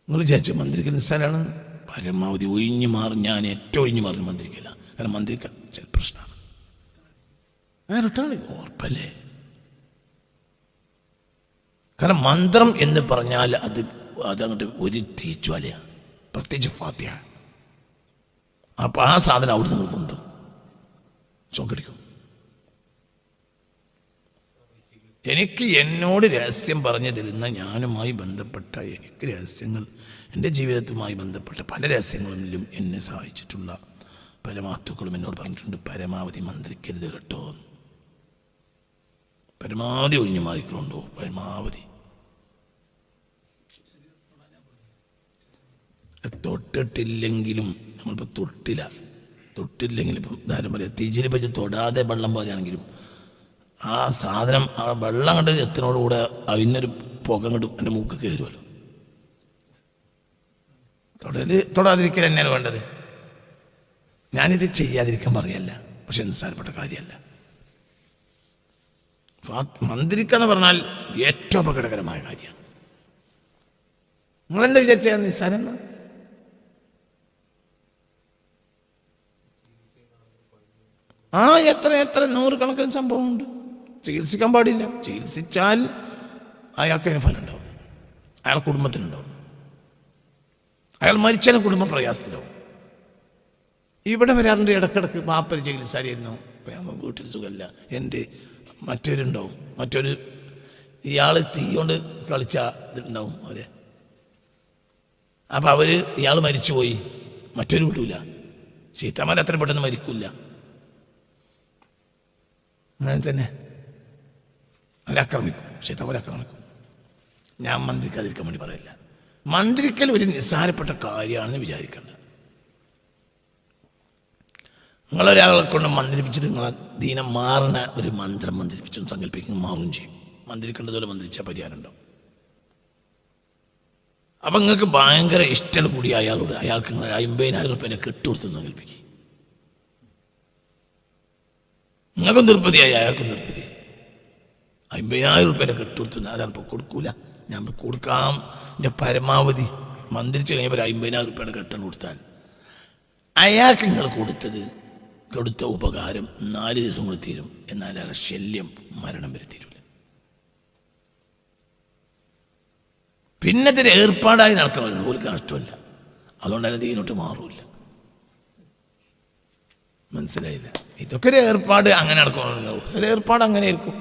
നിങ്ങൾ വിചാരിച്ചു മന്ത്രിക്കൽ നിസ്സാരാണ്? പരമാവധി ഒഴിഞ്ഞു മാറും. ഞാൻ ഏറ്റവും ഒഴിഞ്ഞു മാറി മന്ത്രിക്കില്ല. കാരണം മന്ത്രിക്കാൻ ചില പ്രശ്നമാണ്. റിട്ടേൺ ഉറപ്പല്ലേ? കാരണം മന്ത്രം എന്ന് പറഞ്ഞാൽ അതങ്ങോട്ട് ഒരു തീച്ചുവലയാണ്, പ്രത്യേകിച്ച് ഫാത്തിഹ. അപ്പം ആ സാധനം അവിടെ നിങ്ങൾ കൊണ്ടും ചോക്കടിക്കും. എനിക്ക് എന്നോട് രഹസ്യം പറഞ്ഞു തരുന്ന, ഞാനുമായി ബന്ധപ്പെട്ട എനിക്ക് രഹസ്യങ്ങൾ, എൻ്റെ ജീവിതത്തുമായി ബന്ധപ്പെട്ട പല രഹസ്യങ്ങളിലും എന്നെ സഹായിച്ചിട്ടുള്ള പല മഹത്തുക്കളും എന്നോട് പറഞ്ഞിട്ടുണ്ട്, പരമാവധി മന്ത്രിക്കരുത് കേട്ടോ, പരമാവധി ഒഴിഞ്ഞു മാറിക്കൊണ്ടോ, പരമാവധി. തൊട്ടിട്ടില്ലെങ്കിലും നമ്മളിപ്പോൾ തൊട്ടില്ലെങ്കിലും ഇപ്പം ധാരം പറയാം, തീജിൽ വെച്ച് തൊടാതെ വെള്ളം പോലെയാണെങ്കിലും ആ സാധനം, ആ വെള്ളം കണ്ട് എത്തിനോടുകൂടെ അതിനൊരു പുക കണ്ട് എൻ്റെ മൂക്ക് കയറുമല്ലോ. തൊടാതിരിക്കൽ തന്നെയാണ് വേണ്ടത്. ഞാനിത് ചെയ്യാതിരിക്കാൻ പറയല്ല, പക്ഷെ നിസ്സാരപ്പെട്ട കാര്യമല്ല. മന്ത്രിക്കുക എന്ന് പറഞ്ഞാൽ ഏറ്റവും അപകടകരമായ കാര്യമാണ്. നിങ്ങളെന്താ വിചാരിച്ചാൽ നിസ്സാരം? എത്ര നൂറുകണക്കിന് സംഭവമുണ്ട്. ചികിത്സിക്കാൻ പാടില്ല. ചികിത്സിച്ചാൽ അയാൾക്ക് അതിന് ഫലം ഉണ്ടാവും, അയാളുടെ കുടുംബത്തിനുണ്ടാവും. അയാൾ മരിച്ചാലും കുടുംബം പ്രയാസത്തിലാവും. ഇവിടെ വരാറുണ്ട് ഇടക്കിടക്ക്, ബാപ്പര് ചികിത്സായിരുന്നു, വീട്ടിൽ സുഖമല്ല, എൻ്റെ മറ്റൊരു ഇയാൾ തീ കൊണ്ട് കളിച്ച ഇതുണ്ടാവും അവരെ. അപ്പം ഇയാൾ മരിച്ചുപോയി, മറ്റൊരു വിടൂല. ചീത്തമാർ അത്ര പെട്ടെന്ന് മരിക്കില്ല. അങ്ങനെ തന്നെ അവരാക്രമിക്കും, അവരാക്രമിക്കും. ഞാൻ മന്ത്രിക്കാതിരിക്കാൻ വേണ്ടി പറയില്ല. മന്ത്രിക്കൽ ഒരു നിസ്സാരപ്പെട്ട കാര്യമാണെന്ന് വിചാരിക്കേണ്ട. നിങ്ങളൊരാളെ കൊണ്ട് മന്ത്രിപ്പിച്ചിട്ട് നിങ്ങളെ ദീനം മാറുന്ന ഒരു മന്ത്രം മന്ത്രിപ്പിച്ചും സങ്കല്പിക്കും, മാറുകയും ചെയ്യും. മന്ത്രിക്കേണ്ടതുപോലെ മന്ത്രിച്ചാൽ പരിഹാരം ഉണ്ടാവും. അപ്പം നിങ്ങൾക്ക് ഭയങ്കര ഇഷ്ടം കൂടി അയാളോട്, അയാൾക്ക് നിങ്ങൾ 50,000 റുപ്യേനെ കെട്ടുകൊടുത്ത് സങ്കല്പിക്കും. നിങ്ങൾക്കും തൃപ്തിയായി, അയാൾക്കും തൃപ്തിയായി. 50,000 റുപ്യേനെ കെട്ടുകൊടുത്ത് അതാണ് ഇപ്പോൾ കൊടുക്കൂല, ഞാൻ കൊടുക്കാം. ഞാൻ പരമാവധി മന്ത്രിച്ച് കഴിഞ്ഞപ്പോൾ 50,000 റുപ്യേനെ കെട്ടാൻ കൊടുത്താൽ അയാൾക്ക് നിങ്ങൾ കൊടുത്ത ഉപകാരം 4 ദിവസം കൊണ്ട് തീരും. എന്നാൽ അയാളുടെ ശല്യം മരണം വരെ തീരൂല. പിന്നെ ഇതിന് ഏർപ്പാടായി നടക്കണമല്ലോ, ഒരു കഷ്ടമല്ല. അതുകൊണ്ട് തന്നെ ദീനോട്ട് മാറൂല. മനസ്സിലായില്ല? ഇതൊക്കെ ഒരു ഏർപ്പാട് അങ്ങനെ നടക്കണമല്ലോ. ഒരു ഏർപ്പാട് അങ്ങനെ ആയിരിക്കും.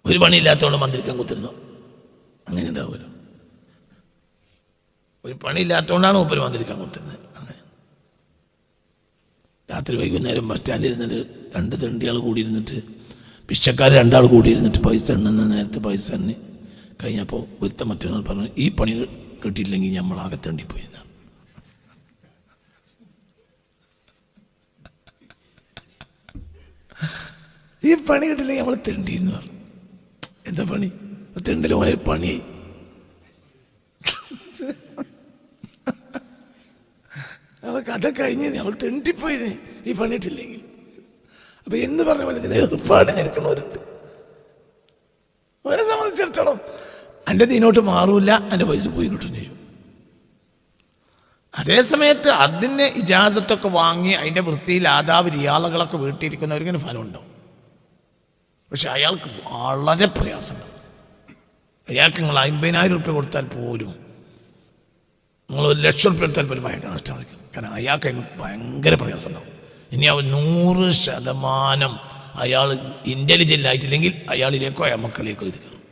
ഒരു പണിയില്ലാത്തതുകൊണ്ട് മന്ത്രിക്കാൻ കുത്തുന്നു, അങ്ങനെ ഉണ്ടാവുമല്ലോ. ഒരു പണിയില്ലാത്തതുകൊണ്ടാണ് മൂപ്പര് മന്ത്രിക്കാൻ കുത്തുന്നത്. അങ്ങനെ രാത്രി വൈകുന്നേരം ബസ് സ്റ്റാൻഡിൽ ഇരുന്നിട്ട് 2 തെണ്ടികൾ കൂടിയിരുന്നിട്ട്, ഭിക്ഷക്കാർ 2 ആൾ കൂടിയിരുന്നിട്ട് പൈസ എണ്ണുന്ന നേരത്തെ പൈസ എണ്ണി കഴിഞ്ഞപ്പോൾ ഒരുത്ത മറ്റൊരാൾ പറഞ്ഞു, ഈ പണി കിട്ടിയില്ലെങ്കിൽ നമ്മളാകെ തെണ്ടിപ്പോയി. ഈ പണി കിട്ടില്ലെങ്കിൽ നമ്മൾ തെണ്ടിന്ന് പറഞ്ഞു. എന്താ പണി? തെണ്ടില് പോയ പണിയായി. നമ്മളെ കഥ കഴിഞ്ഞ് നമ്മൾ തെണ്ടിപ്പോയത് ഈ പണിയിട്ടില്ലെങ്കിൽ. അപ്പൊ എന്ന് പറഞ്ഞ പോലെ ഇതിന് ഏർപ്പാട് നിൽക്കണവരുണ്ട്. അവരെ സംബന്ധിച്ചിടത്തോളം എൻ്റെ ദീനോട്ട് മാറൂല, എൻ്റെ പൈസ പോയി കിട്ടും ചെയ്യും. അതേസമയത്ത് അതിന് ഇജാസത്തൊക്കെ വാങ്ങി അതിൻ്റെ വൃത്തിയിൽ ആദാബ് റിയാളകളൊക്കെ വീട്ടിയിരിക്കുന്നവർക്കിന് ഫലം ഉണ്ടാവും. പക്ഷെ അയാൾക്ക് വളരെ പ്രയാസമുണ്ടാവും. അയാൾക്ക് നിങ്ങൾ 50,000 റുപ്യ കൊടുത്താൽ പോലും, നിങ്ങൾ 1,00,000 റുപ്യ എടുത്താൽ പോലും അയാൾക്ക് നഷ്ടമായിരിക്കും. കാരണം അയാൾക്ക് അതിന് ഭയങ്കര പ്രയാസം ഉണ്ടാവും. ഇനി അവൻ 100% അയാൾ ഇൻ്റലിജൻ്റ് ആയിട്ടില്ലെങ്കിൽ അയാളിലേക്കോ അയാൾ മക്കളിലേക്കോ ഇത് കയറും.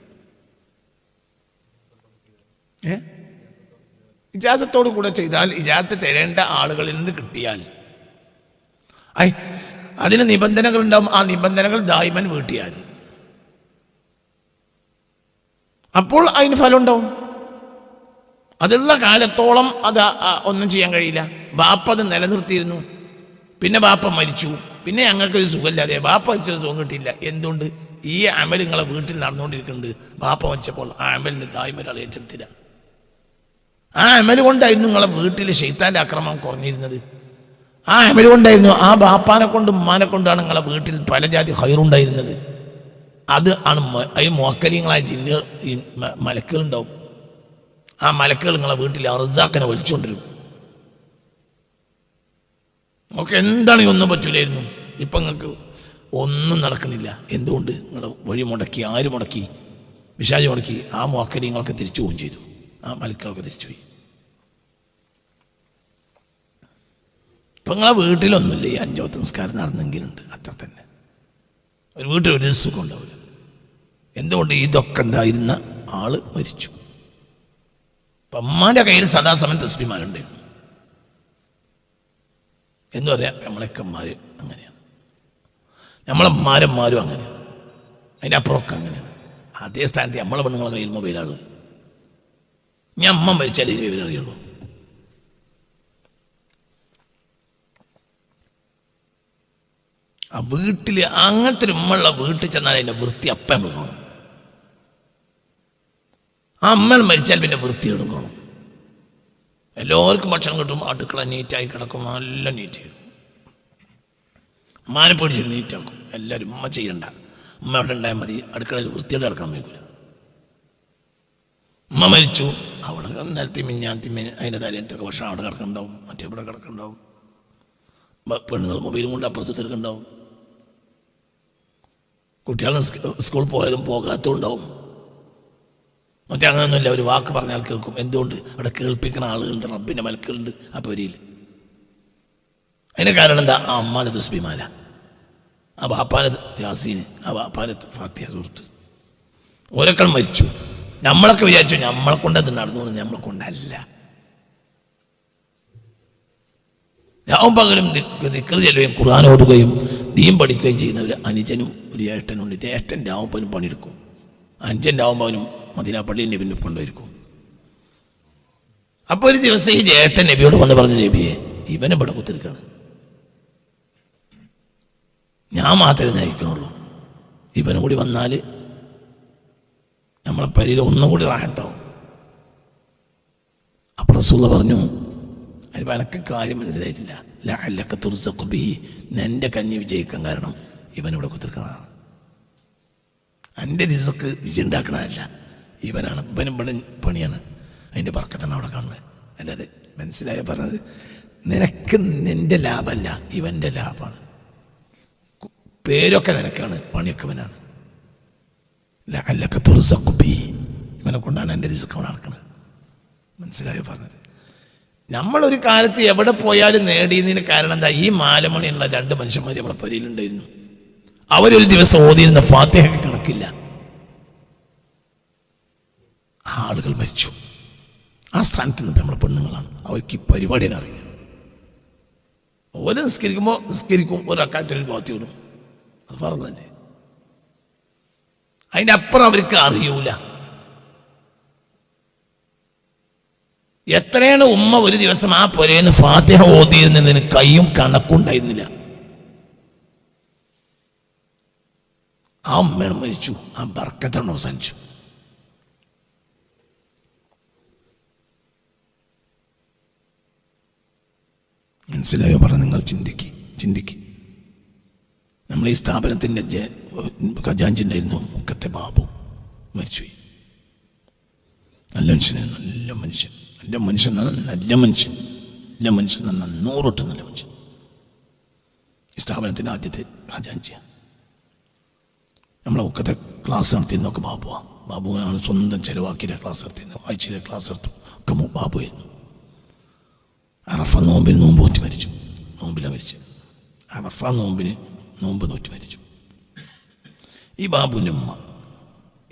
ഇജാസത്തോടു കൂടെ ചെയ്താൽ, ഇജാസത്ത് തരേണ്ട ആളുകളിൽ നിന്ന് കിട്ടിയാൽ, അതിന് നിബന്ധനകൾ ഉണ്ടാവും. ആ നിബന്ധനകൾ ദായിമൻ വീട്ടിയാൽ അപ്പോൾ അതിന് ഫലം ഉണ്ടാവും. അതുള്ള കാലത്തോളം അത് ഒന്നും ചെയ്യാൻ കഴിയില്ല. ബാപ്പ അത് നിലനിർത്തിയിരുന്നു, പിന്നെ ബാപ്പ മരിച്ചു, പിന്നെ ഞങ്ങൾക്കൊരു സുഖമില്ലാതെ ബാപ്പ മരിച്ചൊരു സുഖം കിട്ടിയില്ല. എന്തുകൊണ്ട്? ഈ അമൽ നിങ്ങളെ വീട്ടിൽ നടന്നുകൊണ്ടിരിക്കുന്നുണ്ട്. ബാപ്പ മരിച്ചപ്പോൾ ആ അമലിന് ദായിമൻ ഒരാൾ ഏറ്റെടുത്തില്ല. ആ അമൽ കൊണ്ടായിരുന്നു നിങ്ങളെ വീട്ടിൽ ശൈത്താൻ്റെ ആക്രമണം കുറഞ്ഞിരുന്നത്. ആ അമൽ കൊണ്ടായിരുന്നു, ആ ബാപ്പാനെ കൊണ്ടും ഉമ്മാനെ കൊണ്ടാണ് നിങ്ങളെ വീട്ടിൽ പല ജാതി ഹൈറുണ്ടായിരുന്നത്. അത് ആണ് അതിന് മുഅക്കലീങ്ങളായ ജിന്ന് മലക്കുകളുണ്ടാവും. ആ മലക്കുകൾ നിങ്ങളെ വീട്ടിൽ അർസാക്കിനെ വലിച്ചുകൊണ്ടിരും. നമുക്ക് എന്താണെങ്കിൽ ഒന്നും പറ്റൂലായിരുന്നു. ഇപ്പം നിങ്ങൾക്ക് ഒന്നും നടക്കണില്ല. എന്തുകൊണ്ട്? നിങ്ങൾ വഴി മുടക്കി. ആര് മുടക്കി? പിശാച് മുടക്കി. ആ മുഅക്കലീങ്ങളൊക്കെ തിരിച്ചു പോവുകയും ചെയ്തു. ആ മലക്കുകളൊക്കെ തിരിച്ചുപോയി. ഇപ്പം നിങ്ങളെ വീട്ടിലൊന്നുമില്ല ഈ 5 വക്ത് നിസ്കാരം നടന്നെങ്കിലുണ്ട്, അത്ര തന്നെ. ഒരു വീട്ടിൽ ഒരു സുഖം ഉണ്ടാവില്ല. എന്തുകൊണ്ട്? ഇതൊക്കെ ഉണ്ടായിരുന്ന ആള് മരിച്ചു. അപ്പം അമ്മാൻ്റെ കയ്യിൽ സദാസമയം തസ്ബീഹുമാലുണ്ടായിരുന്നു. എന്ന് പറയാം, നമ്മളെക്കന്മാർ അങ്ങനെയാണ്, നമ്മളമ്മാരന്മാരും അങ്ങനെയാണ്, അതിൻ്റെ അപ്പുറമൊക്കെ അങ്ങനെയാണ്. അതേ സ്ഥാനത്ത് നമ്മളെ പെണ്ണുങ്ങളെ കയ്യിൽ മൊബൈലാണ്. ഞാൻ അമ്മ മരിച്ചാലേ ഇത് വിവരറിയുള്ളൂ. ആ വീട്ടിൽ അങ്ങനത്തെ ഒരു ഉമ്മയുള്ള വീട്ടിൽ ചെന്നാൽ അതിൻ്റെ വൃത്തി അപ്പം നമ്മൾ കാണും. ആ അമ്മ മരിച്ചാൽ പിന്നെ വൃത്തി എടുക്കണം. എല്ലാവർക്കും ഭക്ഷണം കിട്ടും, അടുക്കള നീറ്റായി കിടക്കും, നല്ല നീറ്റായിരിക്കും. ഉമ്മാനെ പേടിച്ച് നീറ്റാക്കും. എല്ലാവരും ഉമ്മ ചെയ്യണ്ട, ഉമ്മ അവിടെ ഉണ്ടായാൽ മതി, അടുക്കളയിൽ വൃത്തിയോടെ കിടക്കാൻ വയ്ക്കില്ല. ഉമ്മ മരിച്ചു, അവിടെ നിലത്തി മിഞ്ഞാത്തി അതിൻ്റെ തലേത്തൊക്കെ ഭക്ഷണം അവിടെ കിടക്കുന്നുണ്ടാവും, മറ്റേ ഇവിടെ കിടക്കുന്നുണ്ടാവും. പെണ്ണുങ്ങൾ മൊബൈലും കൊണ്ട് അപ്പുറത്ത് തിരക്കുണ്ടാവും. കുട്ടികൾ സ്കൂളിൽ പോയതും പോകാത്തതും ഉണ്ടാവും. മറ്റേ അങ്ങനെയൊന്നുമില്ല, ഒരു വാക്ക് പറഞ്ഞാൽ കേൾക്കും. എന്തുകൊണ്ട്? അവിടെ കേൾപ്പിക്കുന്ന ആളുകളുണ്ട്, റബ്ബിൻ്റെ മലക്കുകളുണ്ട് ആ പൊരിയിൽ. അതിന് കാരണം എന്താ? ആ അമ്മാനെ തസ്ബീഹുമാല, ആ ബാപ്പാനെ യാസീന്, ആ ബാപ്പാനെ ഫാത്തിഹ സുഹൃത്ത്. ഓരൊക്കെ മരിച്ചു. നമ്മളൊക്കെ വിചാരിച്ചു നമ്മളെ കൊണ്ടത് നടന്നു. നമ്മളെ കൊണ്ടല്ല. ഞാൻ പകലും ദിക്ർ ചെല്ലുകയും ഖുർആൻ ഓതുകയും ദീൻ പഠിക്കുകയും ചെയ്യുന്ന ഒരു അനുജനും ഒരു ഏട്ടനുണ്ട്. ജ്യേഷ്ഠൻ്റെ ആവുമ്പനും പണിയെടുക്കും, അനുജൻ്റെ ആവുമ്പനും മദീന പള്ളിയിൽ നബിൻ്റെ കൊണ്ടുപോയിരിക്കും. അപ്പോൾ ഒരു ദിവസം ഈ ജ്യേഷ്ഠൻ നബിയോട് വന്ന് പറഞ്ഞു, നബിയെ ഇവനെ ഇവിടെ കുത്തിരിക്കാണ്, ഞാൻ മാത്രമേ നയിക്കണുള്ളൂ, ഇവനും കൂടി വന്നാൽ നമ്മളെ പരിയിൽ ഒന്നും കൂടി റാഹത്താവും. അപ്പോൾ റസൂലുള്ളാഹി പറഞ്ഞു, അതിപ്പോൾ എനിക്ക് കാര്യം മനസ്സിലായിട്ടില്ല. ലഅല്ലക തുർസഖു ബിഹി, നിൻ്റെ കഞ്ഞി വിജയിക്കാൻ കാരണം ഇവനിവിടെ കുത്തിരിക്കണതാണ്. എൻ്റെ റിസ്ക് ഇജുണ്ടാക്കണതല്ല, ഇവനാണ്. ഇവനും പണിയാണ്. അതിൻ്റെ ബർക്കത്താണ് അവിടെ കാണുന്നത്. അല്ലാതെ മനസ്സിലായ പറഞ്ഞത്, നിനക്ക് നിൻ്റെ ലാഭമല്ല, ഇവൻ്റെ ലാഭമാണ്. പേരൊക്കെ നിനക്കാണ്, പണിയൊക്കെ ഇവനാണ്. ലഅല്ലക തുർസഖു ബിഹി, ഇവനെ കൊണ്ടാണ് എൻ്റെ റിസ്ക് അവിടെ നടക്കുന്നത്. മനസ്സിലായോ പറഞ്ഞത്? നമ്മളൊരു കാലത്ത് എവിടെ പോയാലും നേടിയതിന് കാരണം എന്താ? ഈ മാലമണിയുള്ള 2 മനുഷ്യന്മാർ നമ്മളെ പരിയിലുണ്ടായിരുന്നു. അവരൊരു ദിവസം ഓതിയിരുന്ന ഫാത്തിഹയ്ക്ക് കണക്കില്ല. ആളുകൾ മരിച്ചു. ആ സ്ഥാനത്ത് നിന്ന് നമ്മളെ പെണ്ണുങ്ങളാണ്. അവർക്ക് ഈ പരിപാടിയെ അറിയില്ല. ഓരോ നിസ്കരിക്കും, ഒരക്കാലത്തൊരു ഫാത്തിഹ ഓടും, അത് പറഞ്ഞല്ലേ. അതിൻ്റെ അപ്പുറം അവർക്ക് അറിയൂല. എത്രയാണ് ഉമ്മ ഒരു ദിവസം ആ പുരേന്ന് ഫാത്തിഹ ഓതിയിരുന്നതിന് കയ്യും കണക്കുണ്ടായിരുന്നില്ല. ആ ഉമ്മയാണ് മരിച്ചു. ആ ബർക്കത്താണ് അവസാനിച്ചു. മനസ്സിലായോ പറഞ്ഞ? നിങ്ങൾ ചിന്തിക്ക്. നമ്മൾ ഈ സ്ഥാപനത്തിൻ്റെ ഖജാൻജിണ്ടായിരുന്നു, മുക്കത്തെ ബാബു മരിച്ചുപോയി. നല്ല മനുഷ്യൻ 100 നല്ല മനുഷ്യൻ. ഈ സ്ഥാപനത്തിൻ്റെ ആദ്യത്തെ ഖജാൻജിയാണ്. നമ്മളെ മുക്കത്തെ ക്ലാസ് നടത്തിയിരുന്നൊക്കെ ബാബുവാണ്. സ്വന്തം ചിലവാക്കിയ ക്ലാസ് നടത്തിയിരുന്നു, ആഴ്ചയിലെ ക്ലാസ് നടത്തും ഒക്കെ ബാബുവായിരുന്നു. അറഫ നോമ്പിന് നോമ്പ് നോറ്റ് മരിച്ചു. നോമ്പിലാണ് മരിച്ചത്. അറഫ നോമ്പ് നോറ്റ് മരിച്ചു. ഈ ബാബുവിൻ്റെ ഉമ്മ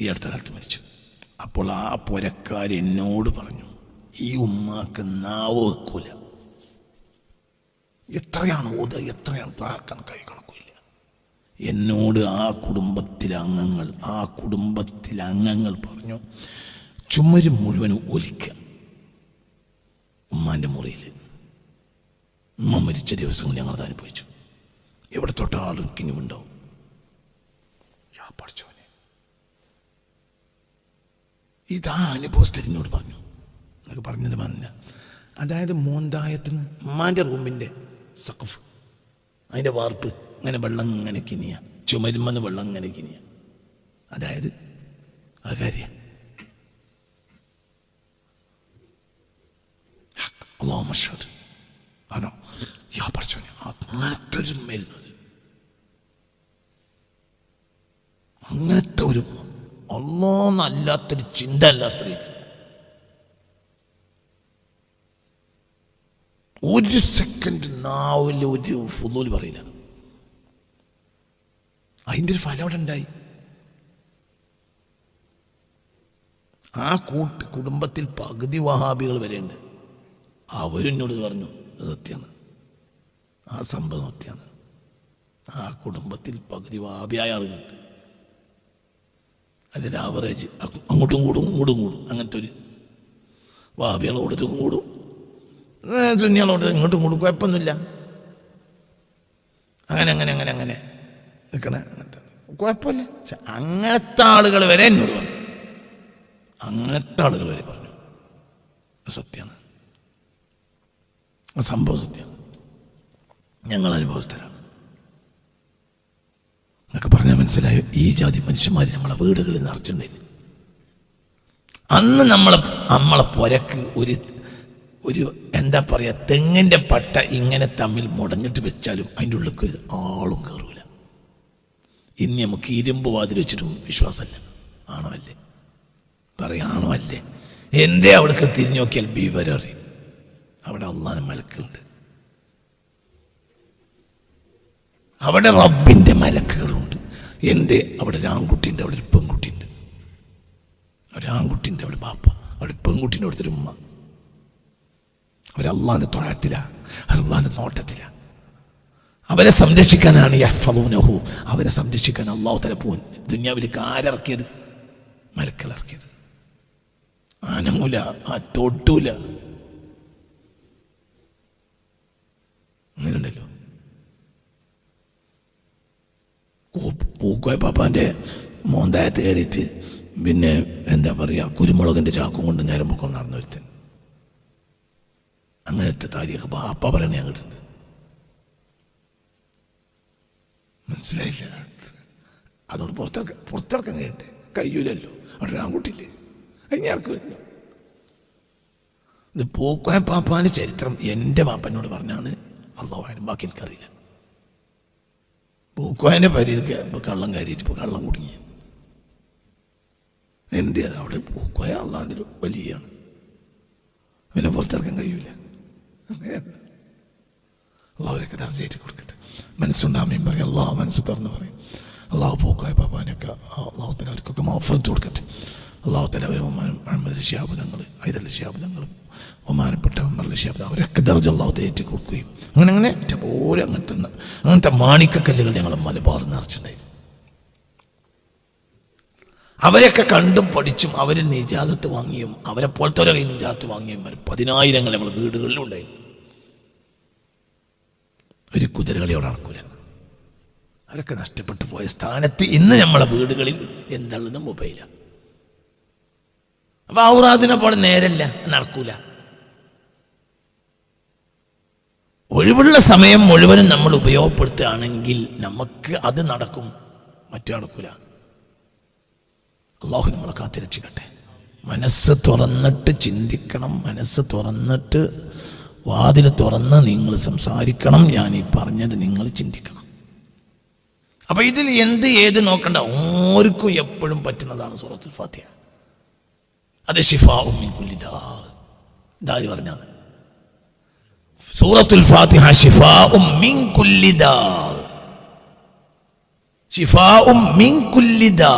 ഈ അടുത്ത കാലത്ത് മരിച്ചു. അപ്പോൾ ആ പുരക്കാർ എന്നോട് പറഞ്ഞു, ഈ ഉമ്മാക്ക് നാവ് വെക്കൂല. എത്രയാണ് ഓതുക, എത്രയാണ് കണക്കായി കണക്കില്ല. എന്നോട് ആ കുടുംബത്തിലെ അംഗങ്ങൾ പറഞ്ഞു, ചുമര് മുഴുവനും ഒലിക്കുക. ഉമ്മാൻ്റെ മുറിയിൽ ഉമ്മ മരിച്ച ദിവസങ്ങൾ ഞങ്ങളത് അനുഭവിച്ചു. എവിടെ തൊട്ടാളും കിനിവുണ്ടാവും. പഠിച്ചോനെ, ഇതാ അനുഭവസ്ഥരിനോട് പറഞ്ഞു. എന്നൊക്കെ പറഞ്ഞത് മഞ്ഞ. അതായത് മോന്തായത്തിന് ഉമ്മാൻ്റെ റൂമിൻ്റെ സഖഫ്, അതിൻ്റെ വാർപ്പ് ഇങ്ങനെ വെള്ളം ഇങ്ങനെ കിനിയ, ചുമരുമെന്ന് വെള്ളം ഇങ്ങനെ കിനിയ. അതായത് ആ കാര്യം മഷഹദ്. ആണോ യാ പടച്ചോനെ, അങ്ങനത്തെ ഒരു മരുന്നത്, അങ്ങനത്തെ ഒരു അല്ലാത്തൊരു ചിന്ത അല്ല സ്ത്രീക്ക്. ഒരു സെക്കൻഡ് നാവിൽ ഒരു ഫുദൂൽ പറയില്ല. അതിൻ്റെ ഒരു ഫലം അവിടെ ഉണ്ടായി. ആ കുടുംബത്തിൽ പകുതി വഹാബികൾ വരെയുണ്ട്. അവരെന്നോട് പറഞ്ഞു സത്യമാണ്, ആ സംഭവം സത്യമാണ്. ആ കുടുംബത്തിൽ പകുതി വഹാബിയായ ആളുകളുണ്ട്. അതിൻ്റെ ആവറേജ് അങ്ങോട്ടും കൂടും ഇങ്ങോട്ടും കൂടും. അങ്ങനത്തെ ഒരു വഹാബികളോടത്തും കൂടും, സുന്നികളോട് ഇങ്ങോട്ടും കൂടും, കുഴപ്പമൊന്നുമില്ല. അങ്ങനെ അങ്ങനെ അങ്ങനെ അങ്ങനെ നിൽക്കണേ, അങ്ങനത്തെ കുഴപ്പമില്ല. പക്ഷെ അങ്ങനത്തെ ആളുകൾ വരെ എന്നോട് പറഞ്ഞു, അങ്ങനത്തെ ആളുകൾ വരെ പറഞ്ഞു സത്യമാണ്, സംഭവം സത്യമാണ്, ഞങ്ങൾ അനുഭവസ്ഥരാണ് എന്നൊക്കെ പറഞ്ഞാൽ മനസ്സിലായോ? ഈ ജാതി മനുഷ്യന്മാർ നമ്മളെ വീടുകളിൽ നിറച്ചിട്ടുണ്ടെങ്കിൽ അന്ന് നമ്മളെ പുരക്ക് ഒരു എന്താ പറയുക, തെങ്ങിൻ്റെ പട്ട ഇങ്ങനെ തമ്മിൽ മുടഞ്ഞിട്ട് വെച്ചാലും അതിൻ്റെ ഉള്ളിൽ ഒരു ആളും കയറൂല. ഇനി നമുക്ക് ഇരുമ്പ് വാതിൽ വെച്ചിട്ടും വിശ്വാസമല്ല. ആണോ അല്ലേ? പറയാണോ അല്ലേ? എന്തേ അവിടേക്ക് തിരിഞ്ഞു നോക്കിയാൽ വിവരറിയും അവിടെ അള്ളാഹുവിന്റെ മലക്കുകളുണ്ട്, അവിടെ റബ്ബിൻ്റെ മലക്കുകളുണ്ട്. എന്തേ അവിടെ ഒരു ആൺകുട്ടിയുണ്ട്, അവിടെ ഒരു പെൺകുട്ടിയുണ്ട്. ഒരു ആൺകുട്ടിൻ്റെ അവിടെ ബാപ്പ, അവിടെ പെൺകുട്ടീൻ്റെ അവിടുത്തെ ഒരു ഉമ്മ. അവരല്ലാൻ്റെ തൊഴത്തിലാണ്, അല്ലാൻ്റെ നോട്ടത്തിലാണ്. അവരെ സംരക്ഷിക്കാനാണ് യഹ്ഫളൂനഹു, അവരെ സംരക്ഷിക്കാൻ അല്ലാഹു തആല പോൻ ദുനിയാവിലേക്ക് ആരിറക്കിയത്? മലക്കളിറക്കിയത്. അനങ്ങൂല, തൊട്ടൂല. അങ്ങനെയുണ്ടല്ലോ. പൂക്കോയ പാപ്പാൻ്റെ മോന്തായത്ത് കയറിയിട്ട് പിന്നെ എന്താ പറയുക, കുരുമുളകിൻ്റെ ചാക്കും കൊണ്ട് നേരം പൊക്കം നടന്നു വരുത്തൻ. അങ്ങനത്തെ താരിയൊക്കെ ബാപ്പ പറയണേ അങ്ങോട്ടുണ്ട്. മനസ്സിലായില്ല? അതുകൊണ്ട് പുറത്തിറക്കാൻ കഴിയണ്ടേ? കഴിയൂലല്ലോ. അവിടെ ആൺകുട്ടിയില്ലേ, അതിനെ ഇറക്കില്ലല്ലോ. ഇത് പൂക്കോയ പാപ്പാൻ്റെ ചരിത്രം എൻ്റെ പാപ്പനോട് പറഞ്ഞാണ് അള്ളാഹു, ബാക്കി എനിക്കറിയില്ല. പൂക്കോയൻ്റെ പരിയിൽ കള്ളം കയറിയിട്ട് ഇപ്പോൾ കള്ളം കുടുങ്ങി. എന്ത് ചെയ്യാൻ? അവിടെ പൂക്കോയ അള്ളാഹിൻ്റെ ഒരു വലിയാണ്, പിന്നെ പുറത്തിറക്കാൻ കഴിയൂല. അങ്ങനെയല്ല. അള്ളാഹുവിനൊക്കെ ദർജയായിട്ട് കൊടുക്കട്ടെ. മനസ്സുണ്ടാമയും പറയും, അള്ളാഹു മനസ്സ് തുറന്ന് പറയും. അള്ളാഹു പൂക്കോയ പാപ്പാനൊക്കെ അള്ളാഹു തആല അവർക്കൊക്കെ മഗ്ഫിറത്ത് കൊടുക്കട്ടെ. അള്ളാഹു തആല അവർ മുഹമ്മദ് ശിഹാബ് തങ്ങൾ, ഹൈദർ ശിഹാബ് തങ്ങളും ബഹുമാനപ്പെട്ട ഉമർ ശിഹാബ് അവരൊക്കെ ദർജ അള്ളാഹു തേറ്റി കൊടുക്കുകയും അങ്ങനെ പോലെ അങ്ങനത്തെ മാണിക്കക്കല്ലുകൾ ഞങ്ങൾ മലബാർ നിറച്ചിട്ടുണ്ടായി. അവരെയൊക്കെ കണ്ടും പഠിച്ചും അവരിൽ നിജാസത്ത് വാങ്ങിയും അവരെ പോലത്തെ ഒരു കയ്യിൽ നിജാസത്ത് വാങ്ങിയും 10,000 നമ്മൾ വീടുകളിലും ഉണ്ടായിരുന്നു. ഒരു കുതിരകളി അവിടെ നടക്കൂല. അവരൊക്കെ നഷ്ടപ്പെട്ടു പോയ സ്ഥാനത്ത് ഇന്ന് നമ്മളെ വീടുകളിൽ എന്തുള്ളത്? മൊബൈലാണ്. അപ്പൊ ഔറാദിനെ പോലെ നേരല്ല, നടക്കൂല. ഒഴിവുള്ള സമയം മുഴുവനും നമ്മൾ ഉപയോഗപ്പെടുത്തുകയാണെങ്കിൽ നമുക്ക് അത് നടക്കും, മറ്റു നടക്കൂല. അള്ളാഹു നമ്മളെ കാത്തിരക്ഷിക്കട്ടെ. മനസ്സ് തുറന്നിട്ട് ചിന്തിക്കണം, മനസ്സ് തുറന്നിട്ട് വാതിൽ തുറന്ന് നിങ്ങൾ സംസാരിക്കണം. ഞാൻ ഈ പറഞ്ഞത് നിങ്ങൾ ചിന്തിക്കണം. അപ്പൊ ഇതിൽ ഏത് നോക്കണ്ട, ഓർക്കും എപ്പോഴും പറ്റുന്നതാണ് സൂറത്തുൽ ഫാത്തിഹ. അത് ശിഫാഉം മിൻ കുല്ലി ദാ. ദായി പറഞ്ഞാണ് സൂറത്തുൽ ഫാത്തിഹ ശിഫാഉം മിൻ കുല്ലി ദാ, ശിഫാഉം മിൻ കുല്ലി ദാ.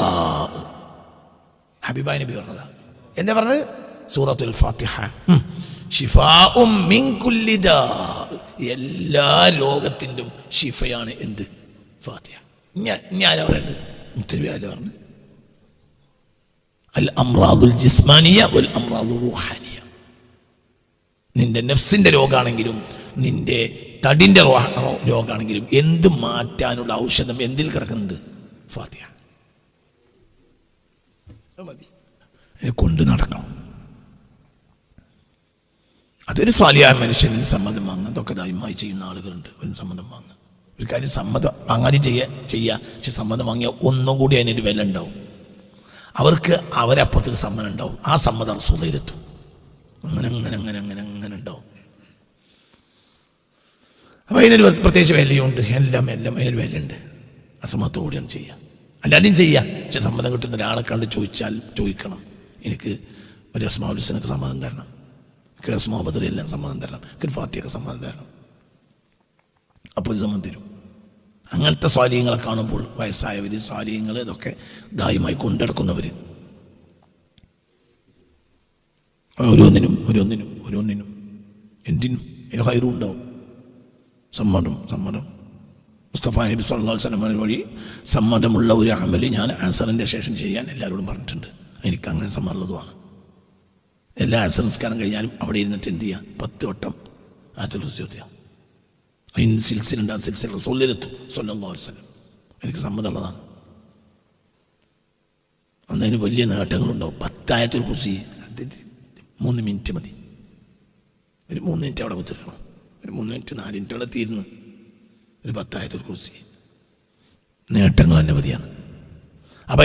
ഹബീബായ നബി പറഞ്ഞതാ. എന്താ പറഞ്ഞത്? സൂറത്തുൽ ഫാത്തിഹ ശിഫാഉം മിൻ കുല്ലി ദാ, എല്ലാ രോഗത്തിൻ്റെയും ശിഫയാണ് എന്ത്? ഫാത്തിഹ. ഞാൻ പറയുന്നുണ്ട്, പറഞ്ഞു അൽ അംറാദുൽ ജിസ്മാനിയ വൽ അംറാദുൽ റൂഹാനിയ. നിന്റെ നഫ്സിന്റെ രോഗമാണെങ്കിലും നിന്റെ തടിന്റെ രോഗമാണെങ്കിലും എന്ത് മാറ്റാനുള്ള ഔഷധം എന്തിൽ കിടക്കുന്നുണ്ട്? ഫാത്തിഹ. കൊണ്ട് നടക്കണം. അതൊരു സാലിയായ മനുഷ്യന് സമ്മതം വാങ്ങുക. അതൊക്കെ ദൈവമായി ചെയ്യുന്ന ആളുകളുണ്ട്. ഒരു സമ്മതം വാങ്ങുക, ഒരു കാര്യം സമ്മതം വാങ്ങാനും ചെയ്യുക. പക്ഷെ സമ്മതം വാങ്ങിയാൽ ഒന്നും കൂടി അതിനൊരു വില ഉണ്ടാവും. അവർക്ക് അവരപ്പുറത്തേക്ക് സമ്മതം ഉണ്ടാവും. ആ സമ്മതം റസൂലിലെത്തും. അങ്ങനെ അങ്ങനെ അങ്ങനെ അങ്ങനെ അങ്ങനെ ഉണ്ടാവും. അപ്പോൾ അതിനൊരു പ്രത്യേകിച്ച് വിലയുണ്ട്. എല്ലാം അതിനൊരു വിലയുണ്ട്. അസമത്തോടെയാണ് ചെയ്യുക. അല്ലാതെയും ചെയ്യുക. പക്ഷെ സമ്മതം കിട്ടുന്ന ഒരാളെ കണ്ട് ചോദിക്കണം, എനിക്ക് ഒരു അസ്മാഉൽ ഹുസ്നക്ക് സമ്മതം തരണം, എനിക്ക് അസ്മാഉൽ ബദർ എല്ലാം സമ്മതം തരണം, എനിക്ക് ഫാത്തിഹക്ക് സമ്മതം തരണം. അപ്പോൾ ഇത് സമ്മതം തരും. അങ്ങനത്തെ സ്വാലിഹ്യങ്ങളെ കാണുമ്പോൾ വയസ്സായവർ, സ്വാലിഹ്യങ്ങൾ, ഇതൊക്കെ ദായമായി കൊണ്ടെടുക്കുന്നവർ ഓരോന്നിനും എന്തിനും അതിന് ഹൈറും ഉണ്ടാവും. സമ്മതം മുസ്തഫ നബി സല്ലല്ലാഹു അലൈഹി വസല്ലം വഴി സമ്മതമുള്ള ഒരു അമല് ഞാൻ അസറിൻ്റെ ശേഷം ചെയ്യാൻ എല്ലാവരോടും പറഞ്ഞിട്ടുണ്ട്. എനിക്ക് അങ്ങനെ സമ്മതമുള്ളതുമാണ്. എല്ലാ അസർ നിസ്കാരം കഴിഞ്ഞാലും അവിടെ ഇരുന്നിട്ട് എന്ത് ചെയ്യുക, 10 വട്ടം ആയത്തുൽ കുർസി ഓതുക. അതിന് സിൽസിലുണ്ട്. ആ സിൽസിൽ റസൂലിലെത്തും സല്ലല്ലാഹു അലൈഹി വസല്ലം. എനിക്ക് സമ്മതമുള്ളതാണ്. അന്നതിന് വലിയ നേട്ടങ്ങളുണ്ടാവും. 10 ആയത്തുൽ കുർസി 3 മിനിറ്റ് മതി. ഒരു 3 മിനിറ്റ് അവിടെ കുത്തിരിക്കണം. ഒരു 3 മിനിറ്റ് 4 മിനിറ്റ് അവിടെ തീരുന്നു. ഒരു 10 ആയത്തുൽ കുർസി നേട്ടങ്ങൾ അനവധിയാണ്. അപ്പം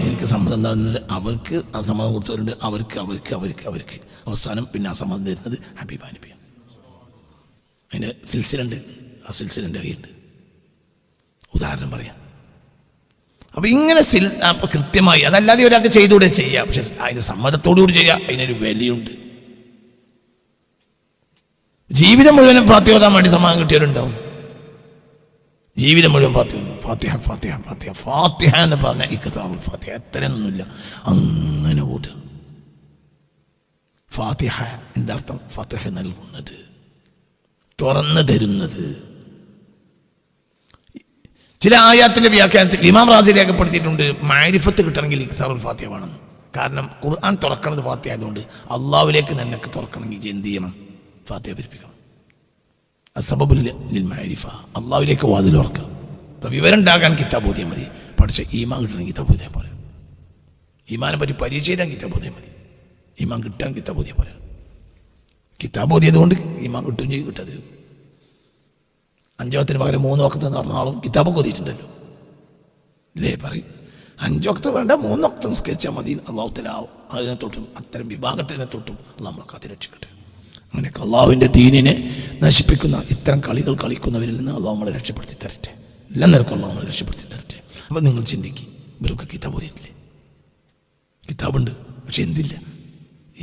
എനിക്ക് സമ്മതം എന്താകുന്നത്, അവർക്ക് ആ സമ്മതം കൊടുത്തവരുണ്ട്, അവർക്ക് അവസാനം പിന്നെ ആ സമ്മതം തരുന്നത് ഹബീബ നബിയാണ്. അതിന് സിൽസിലുണ്ട്. ആ സിൽസിലിൻ്റെ കയ്യുണ്ട്. ഉദാഹരണം പറയാം. അപ്പം ഇങ്ങനെ അപ്പം കൃത്യമായി, അതല്ലാതെ ഒരാൾക്ക് ചെയ്തുകൂടെ ചെയ്യാം. പക്ഷെ അതിന് സമ്മതത്തോടുകൂടി ചെയ്യാം. അതിനൊരു വിലയുണ്ട്. ജീവിതം മുഴുവനും ഫാത്തിഹ ഓതാൻ വേണ്ടി സമ്മതം കിട്ടിയവരുണ്ടാവും. ജീവിതം മുഴുവൻ ഫാത്തിഹ എന്ന് പറഞ്ഞാൽ ഇഖ്തിസാറുൽ ഫാത്തിഹ എത്രയൊന്നുമില്ല, അങ്ങനെ ഓടുക. ഫാത്തിഹ എന്താർത്ഥം? ഫാത്തിഹ നൽകുന്നത്, തുറന്നു തരുന്നത്. ചില ആയാത്തിന്റെ വ്യാഖ്യാനത്തിൽ ഇമാം റാസി രേഖപ്പെടുത്തിയിട്ടുണ്ട്, മഅരിഫത്ത് കിട്ടണമെങ്കിൽ ഇഖ്തിസാറുൽ ഫാത്തിഹ വേണം. കാരണം ഖുർആൻ തുറക്കുന്നത് ഫാത്തിഹ ആയതുകൊണ്ട് അള്ളാഹുവിലേക്ക് നിനക്ക് തുറക്കണമെങ്കിൽ എന്ത് ചെയ്യണം? ഫാത്തിഹ പഠിപ്പിക്കണം. അസബബുൽ ലിൽ മഅരിഫ, അള്ളാഹുവിലേക്ക് വാതിൽ തുറക്കുക. അപ്പോൾ വിവരം ഉണ്ടാകാൻ കിതാബ് ഓതിയാൽ മതി. പക്ഷേ ഈമാൻ കിട്ടണമെങ്കിൽ കിതാബ് ഓതിയാൽ പോരാ. ഈമാനെ പറ്റി പരീക്ഷ ചെയ്താൽ കിതാബ് ഓതിയാൽ മതി. ഈമാൻ കിട്ടാൻ കിതാബ് ഓതിയാൽ പോരാ. കിതാബ് ഓതിയതുകൊണ്ട് ഈമാൻ കിട്ടുകയും ചെയ്യും, കിട്ടാതെ 5 വക്തിന് പകരം 3 വക്ത് എന്ന് പറഞ്ഞ ആളും കിതാബൊക്കെ ഓതിയിട്ടുണ്ടല്ലോ അല്ലേ? പറയും 5 വക്ത് വേണ്ട 3 വക്ത് നിസ്കരിച്ചാൽ മതി. അള്ളാഹു തആല അതിനെ തൊട്ടും അത്തരം വിഭാഗത്തിനെ തൊട്ടും നമ്മളെ കാത്തിരക്ഷിക്കട്ടെ. അങ്ങനെയൊക്കെ അള്ളാഹുവിൻ്റെ ദീനിനെ നശിപ്പിക്കുന്ന ഇത്തരം കളികൾ കളിക്കുന്നവരിൽ നിന്ന് അള്ളാഹു നമ്മളെ രക്ഷപ്പെടുത്തി തരട്ടെ. എല്ലാം നിരക്കും അള്ളാഹു നമ്മളെ രക്ഷപ്പെടുത്തി തരട്ടെ. അപ്പം നിങ്ങൾ ചിന്തിക്കും, ഇവരൊക്കെ കിതാബ് ഓതിയിട്ടില്ലേ? കിതാബുണ്ട്, പക്ഷെ എന്തില്ല?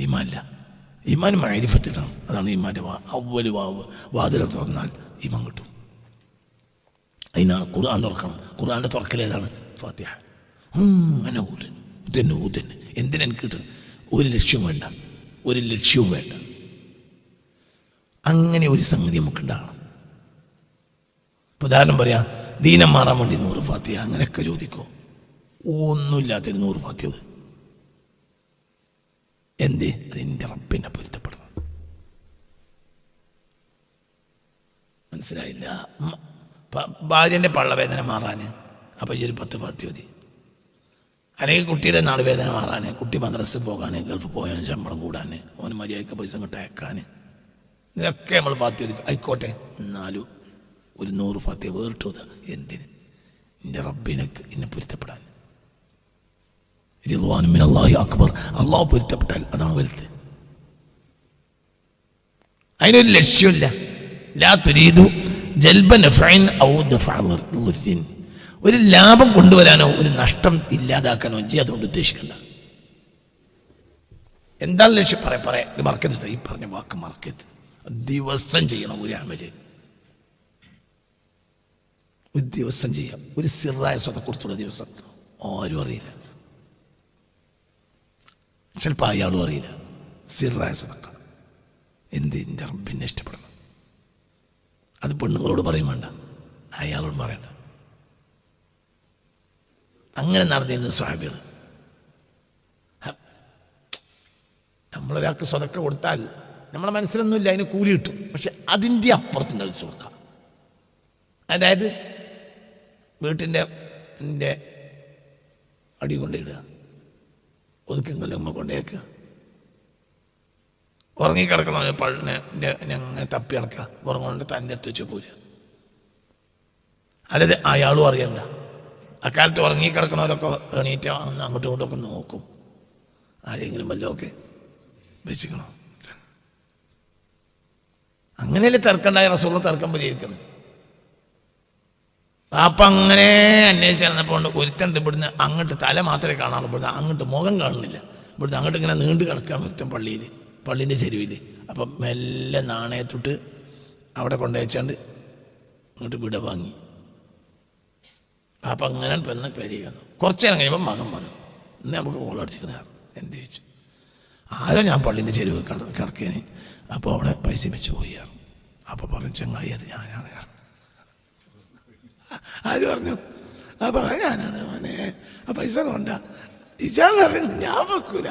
ഈമാനില്ല. ഈമാൻ മഅരിഫത്തിലാണ്. അതാണ് ഈമാൻ്റെ അവ്വല് വാതിൽ തുറന്നാൽ ഈമാൻ കിട്ടും. അതിനാണ് ഖുർആൻ തുറക്കണം. ഖുർആൻ്റെ തുറക്കലേതാണ്? ഫാത്തിഹ. അങ്ങനെ ഊതന്നെ. എന്തിനെനിക്ക് കിട്ടും? ഒരു ലക്ഷ്യവും വേണ്ട. അങ്ങനെ ഒരു സംഗതി നമുക്കുണ്ടാകണം. ഉദാഹരണം പറയാം, ദീനം മാറാൻ വേണ്ടി 100 ഫാത്തിഹ, അങ്ങനെയൊക്കെ ചോദിക്കോ? ഒന്നുമില്ലാത്തൊരു 100 ഫാത്തിഹ. എന്തേ? അതിൻ്റെ റബ്ബിനെ പൊരുത്തപ്പെടണം. മനസ്സിലായില്ല? ഭാര്യൻ്റെ പള്ളവേദന മാറാൻ അപ്പോൾ ഈ ഒരു 10 ഫാത്തിഹ മതി. അല്ലെങ്കിൽ കുട്ടിയുടെ നാളുവേദന മാറാൻ, കുട്ടി മദ്രസയിൽ പോകാൻ, ഗൾഫ് പോകാൻ, ശമ്പളം കൂടാൻ, ഓന് മര്യാദയ്ക്ക് പൈസ ഇങ്ങോട്ട് അയക്കാൻ, ഇതിനൊക്കെ നമ്മൾ ഫാത്തിഹ ഓതി. ആയിക്കോട്ടെ, എന്നാലും ഒരു 100 ഫാത്തിഹ വേറിട്ടത് എന്തിന്? എൻ്റെ റബ്ബിനക്ക് എന്നെ പൊരുത്തപ്പെടാൻ. റിദ്വാനു മിനല്ലാഹി അക്ബർ. അള്ളാഹു പൊരുത്തപ്പെട്ടാൽ അതാണ് വലുത്. അതിനൊരു ലക്ഷ്യമില്ല. ലാ തുരീദു ജൽബ നഫ്ഇൻ ഔ ദഫഅ ളർദിൻ. ഒരു ലാഭം കൊണ്ടുവരാനോ ഒരു നഷ്ടം ഇല്ലാതാക്കാനോ അതുകൊണ്ട് ഉദ്ദേശിക്കണ്ട. എന്താണ് ലക്ഷ്യം? പറയാം, ഇത് മറക്കരുത്. ഈ പറഞ്ഞ വാക്ക് മറക്കരുത്. ദിവസം ചെയ്യണം ഒരു അമല്. ഒരു ദിവസം ചെയ്യാം. ഒരു സിറായ സ്വതക്കുറിച്ചുള്ള ദിവസം ആരും അറിയില്ല. ചിലപ്പോൾ അയാളും അറിയില്ല. സിറായ സ്വതക്ക എൻ്റെ റബ്ബിനെ ഇഷ്ടപ്പെടണം. അത് പെണ്ണുങ്ങളോട് പറയും വേണ്ട, അയാളോട് പറയണ്ട. അങ്ങനെ നടന്നിരുന്ന സ്വഹാബികൾ. നമ്മളൊരാൾക്ക് സ്വതക്ക കൊടുത്താൽ നമ്മളെ മനസ്സിലൊന്നുമില്ല, അതിന് കൂലി കിട്ടും. പക്ഷെ അതിൻ്റെ അപ്പുറത്തിൻ്റെ ഒരു സ്വതക്ക, അതായത് വീട്ടിൻ്റെ അടി കൊണ്ടിടുക, ഒതുക്കെങ്കിലും നമ്മൾ കൊണ്ടേക്കുക, ഉറങ്ങിക്കിടക്കണോ പള്ളിനെ അങ്ങനെ തപ്പി കിടക്കുക, ഉറങ്ങുകൊണ്ട് തൻ്റെ അടുത്ത് വെച്ച് പോരുക. അല്ലാതെ അയാളും അറിയണ്ട. അക്കാലത്ത് ഉറങ്ങിക്കിടക്കണവരൊക്കെ എണീറ്റ് അങ്ങോട്ടും ഇങ്ങോട്ടൊക്കെ നോക്കും, ആരെങ്കിലും വല്ലതൊക്കെ വെച്ചിക്കണോ. അങ്ങനെയല്ലേ തർക്കമുണ്ടായ റസൂലുള്ള തർക്കം പരിഹരിക്കണം. അപ്പം അങ്ങനെ അന്വേഷിച്ച് നടന്നപ്പോൾ ഒരുത്തണ്ട് ഇവിടുന്ന് അങ്ങോട്ട് തല മാത്രമേ കാണാറുള്ളൂ, ഇവിടുന്ന് അങ്ങോട്ട് മുഖം കാണുന്നില്ല. ഇവിടുന്ന് അങ്ങോട്ട് ഇങ്ങനെ നീണ്ടു കിടക്കുകയാണ് ഒരുത്തൻ പള്ളീൻ്റെ ചെരുവിൽ. അപ്പം മെല്ലെ നാണയത്തൊട്ട് അവിടെ കൊണ്ടുവച്ചാണ്ട് ഇങ്ങോട്ട് വിട വാങ്ങി. അപ്പം അങ്ങനെ പെണ്ണ് പെരുകി വന്നു. കുറച്ച് നേരം കഴിയുമ്പോൾ മകൻ വന്നു. ഇന്ന് നമുക്ക് കോളടിച്ചിരിക്കണ എന്ത് ചോദിച്ചു. ആരോ ഞാൻ പള്ളീൻ്റെ ചെരുവ് കിടക്കേന്. അപ്പോൾ അവിടെ പൈസ വെച്ച് പോയി. അപ്പോൾ പറഞ്ഞു ചങ്ങായി അത് ഞാനാണ്. ആര് പറഞ്ഞു? ആ പറയാൻ ഞാനാണ് മോനെ. ആ പൈസ കൊണ്ട ഇച്ചാന്ന് പറയുന്നത് ഞാൻ വെക്കൂല,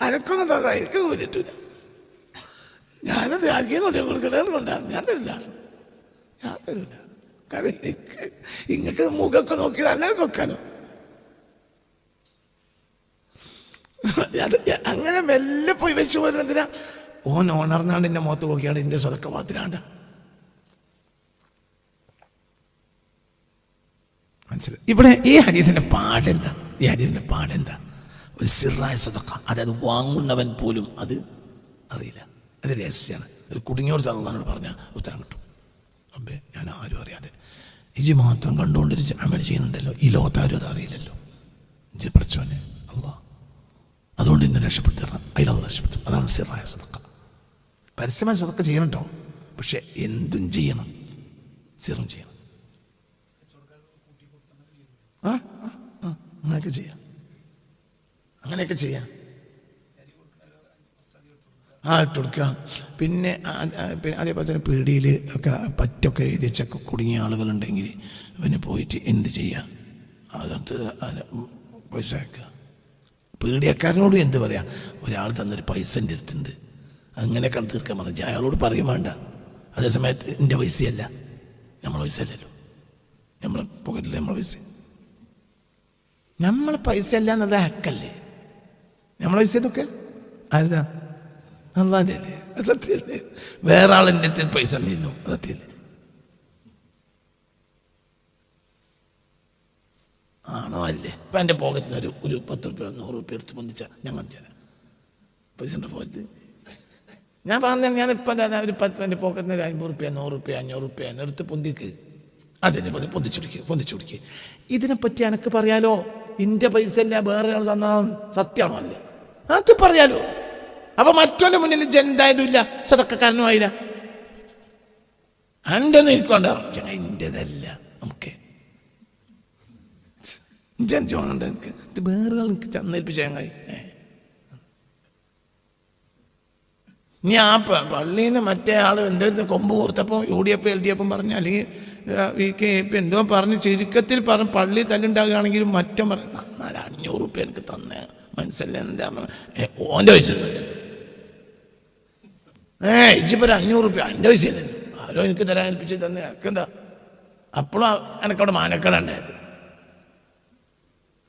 അനക്കൊന്നും തരാ എനിക്ക് കൂലിട്ടില്ല. ഞാനത് ആദ്യം കൊടുക്കണേ കൊണ്ടാണ്. ഞാൻ തരില്ല. കാരണം ഇങ്ങക്ക് മുഖമൊക്കെ നോക്കി തന്നെ കൊക്കാനോ. അങ്ങനെ മെല്ലെ പോയി വെച്ച് പോരുന്നതിനാ ഓൻ ഉണർന്നാണ്ട് എൻ്റെ മുഖത്ത് നോക്കിയാണ് എൻ്റെ സ്വതക്ക പാത്തിലാണ്ട. മനസ്സിലായി? ഇവിടെ ഈ ഹദീസിന്റെ പാടെന്താ? ഒരു സിറായ സദഖ, അതായത് വാങ്ങുന്നവൻ പോലും അത് അറിയില്ല. അത് രഹസ്യമാണ്. ഒരു കുടുങ്ങിയോട് അല്ലാഹുവിനോട് പറഞ്ഞാൽ ഉത്തരം കിട്ടും. അമ്പേ ഞാൻ ആരും അറിയാതെ ഇജ് മാത്രം കണ്ടുകൊണ്ടൊരു അമൽ ചെയ്യുന്നുണ്ടല്ലോ, ഈ ലോകത്താരും അത് അറിയില്ലല്ലോ. ഇജ് പഠിച്ചോനെ അല്ലാഹ് അതുകൊണ്ട് ഇന്ന് രക്ഷപ്പെടുത്തണം, അതിലൊന്ന് രക്ഷപ്പെടുത്തും. അതാണ് സിറായ സദഖ. പരസ്യമായ സദഖ ചെയ്യണം കേട്ടോ, പക്ഷെ എന്തും ചെയ്യണം, സിറും ചെയ്യണം. അങ്ങനെയൊക്കെ ചെയ്യാം. ഇട്ടുകൊടുക്കുക. പിന്നെ അതേപോലെ തന്നെ പീടിയിൽ ഒക്കെ പറ്റൊക്കെ എഴുതി വെച്ചൊക്കെ കുടുങ്ങിയ ആളുകളുണ്ടെങ്കിൽ പിന്നെ പോയിട്ട് എന്ത് ചെയ്യാം, അതെടുത്ത് പൈസ അയക്കുക. പീടിയക്കാരനോട് എന്ത് പറയാം, ഒരാൾ തന്നൊരു പൈസ എൻ്റെ അടുത്തുണ്ട്, അങ്ങനെയൊക്കെ തീർക്കാൻ പറഞ്ഞു. അയാളോട് പറയും വേണ്ട. അതേസമയത്ത് എൻ്റെ പൈസയല്ല, നമ്മളെ പൈസ അല്ലല്ലോ, നമ്മളെ പോക്കറ്റില്ല നമ്മളെ പൈസ. നമ്മളെ പൈസ അല്ല എന്നത് ഹക്കല്ലേ? നമ്മളെ പൈസ ഇതൊക്കെ ആരുതാ? അല്ലാതെ സത്യല്ലേ? വേറെ ആളിൻ്റെ അടുത്ത് പൈസ നീന്നു, സത്യല്ലേ? ആണോ അല്ലേ? ഇപ്പം എൻ്റെ പോക്കറ്റിന് ഒരു 10 രൂപ 100 രൂപ എടുത്ത് പൊന്തിച്ചാൽ ഞാൻ കാണിച്ചു തരാം. പൈസൻ്റെ പോക്കറ്റ് ഞാൻ പറഞ്ഞ ഞാനിപ്പോൾ ഒരു 10 എൻ്റെ പോക്കറ്റിന് ഒരു 50 രൂപ 100 രൂപ 500 രൂപ എടുത്ത് പൊന്തിക്ക്. അതെ പൊന്തിച്ചുടിക്കുക. ഇതിനെപ്പറ്റി എനക്ക് പറയാലോ, ഇൻ്റെ പൈസ അല്ല വേറെ ആൾ തന്നാ സത്യമാണോ അല്ലേ? അത് പറയാലോ. അപ്പൊ മറ്റൊരു മുന്നിൽ ജന്തായതുമില്ല, സദക്കക്കാരനും ആയില്ല. എൻ്റെ ഒന്നും എനിക്കൊണ്ട ഇൻ്റെതല്ല, നമുക്ക് ജനിച്ചോണ്ട് എനിക്ക് ഇത് വേറെ ആൾ എനിക്ക് തന്നേൽപ്പിച്ച ചങ്ങായി. നീ ആ പള്ളിയിൽ നിന്ന് മറ്റേ ആൾ എന്തെങ്കിലും കൊമ്പ് കോർത്തപ്പോൾ UDF LDF പറഞ്ഞ അല്ലെങ്കിൽ VKP എന്തോ പറഞ്ഞ് ചുരുക്കത്തിൽ പറഞ്ഞ് പള്ളി തല്ലുണ്ടാകുകയാണെങ്കിലും മറ്റും പറഞ്ഞു നന്നാല് 500 രൂപ എനിക്ക് തന്നെ മനസ്സിലെ എന്താ ഓൻ്റെ പൈസ ഇജിപ്പോൾ 500 രൂപ എൻ്റെ പൈസയല്ലേ, ആരോ എനിക്ക് തരാൻ ഏൽപ്പിച്ച് തന്നെ എനിക്കെന്താ. അപ്പോഴും എനിക്കവിടെ മാനക്കേട് ഉണ്ടായത്.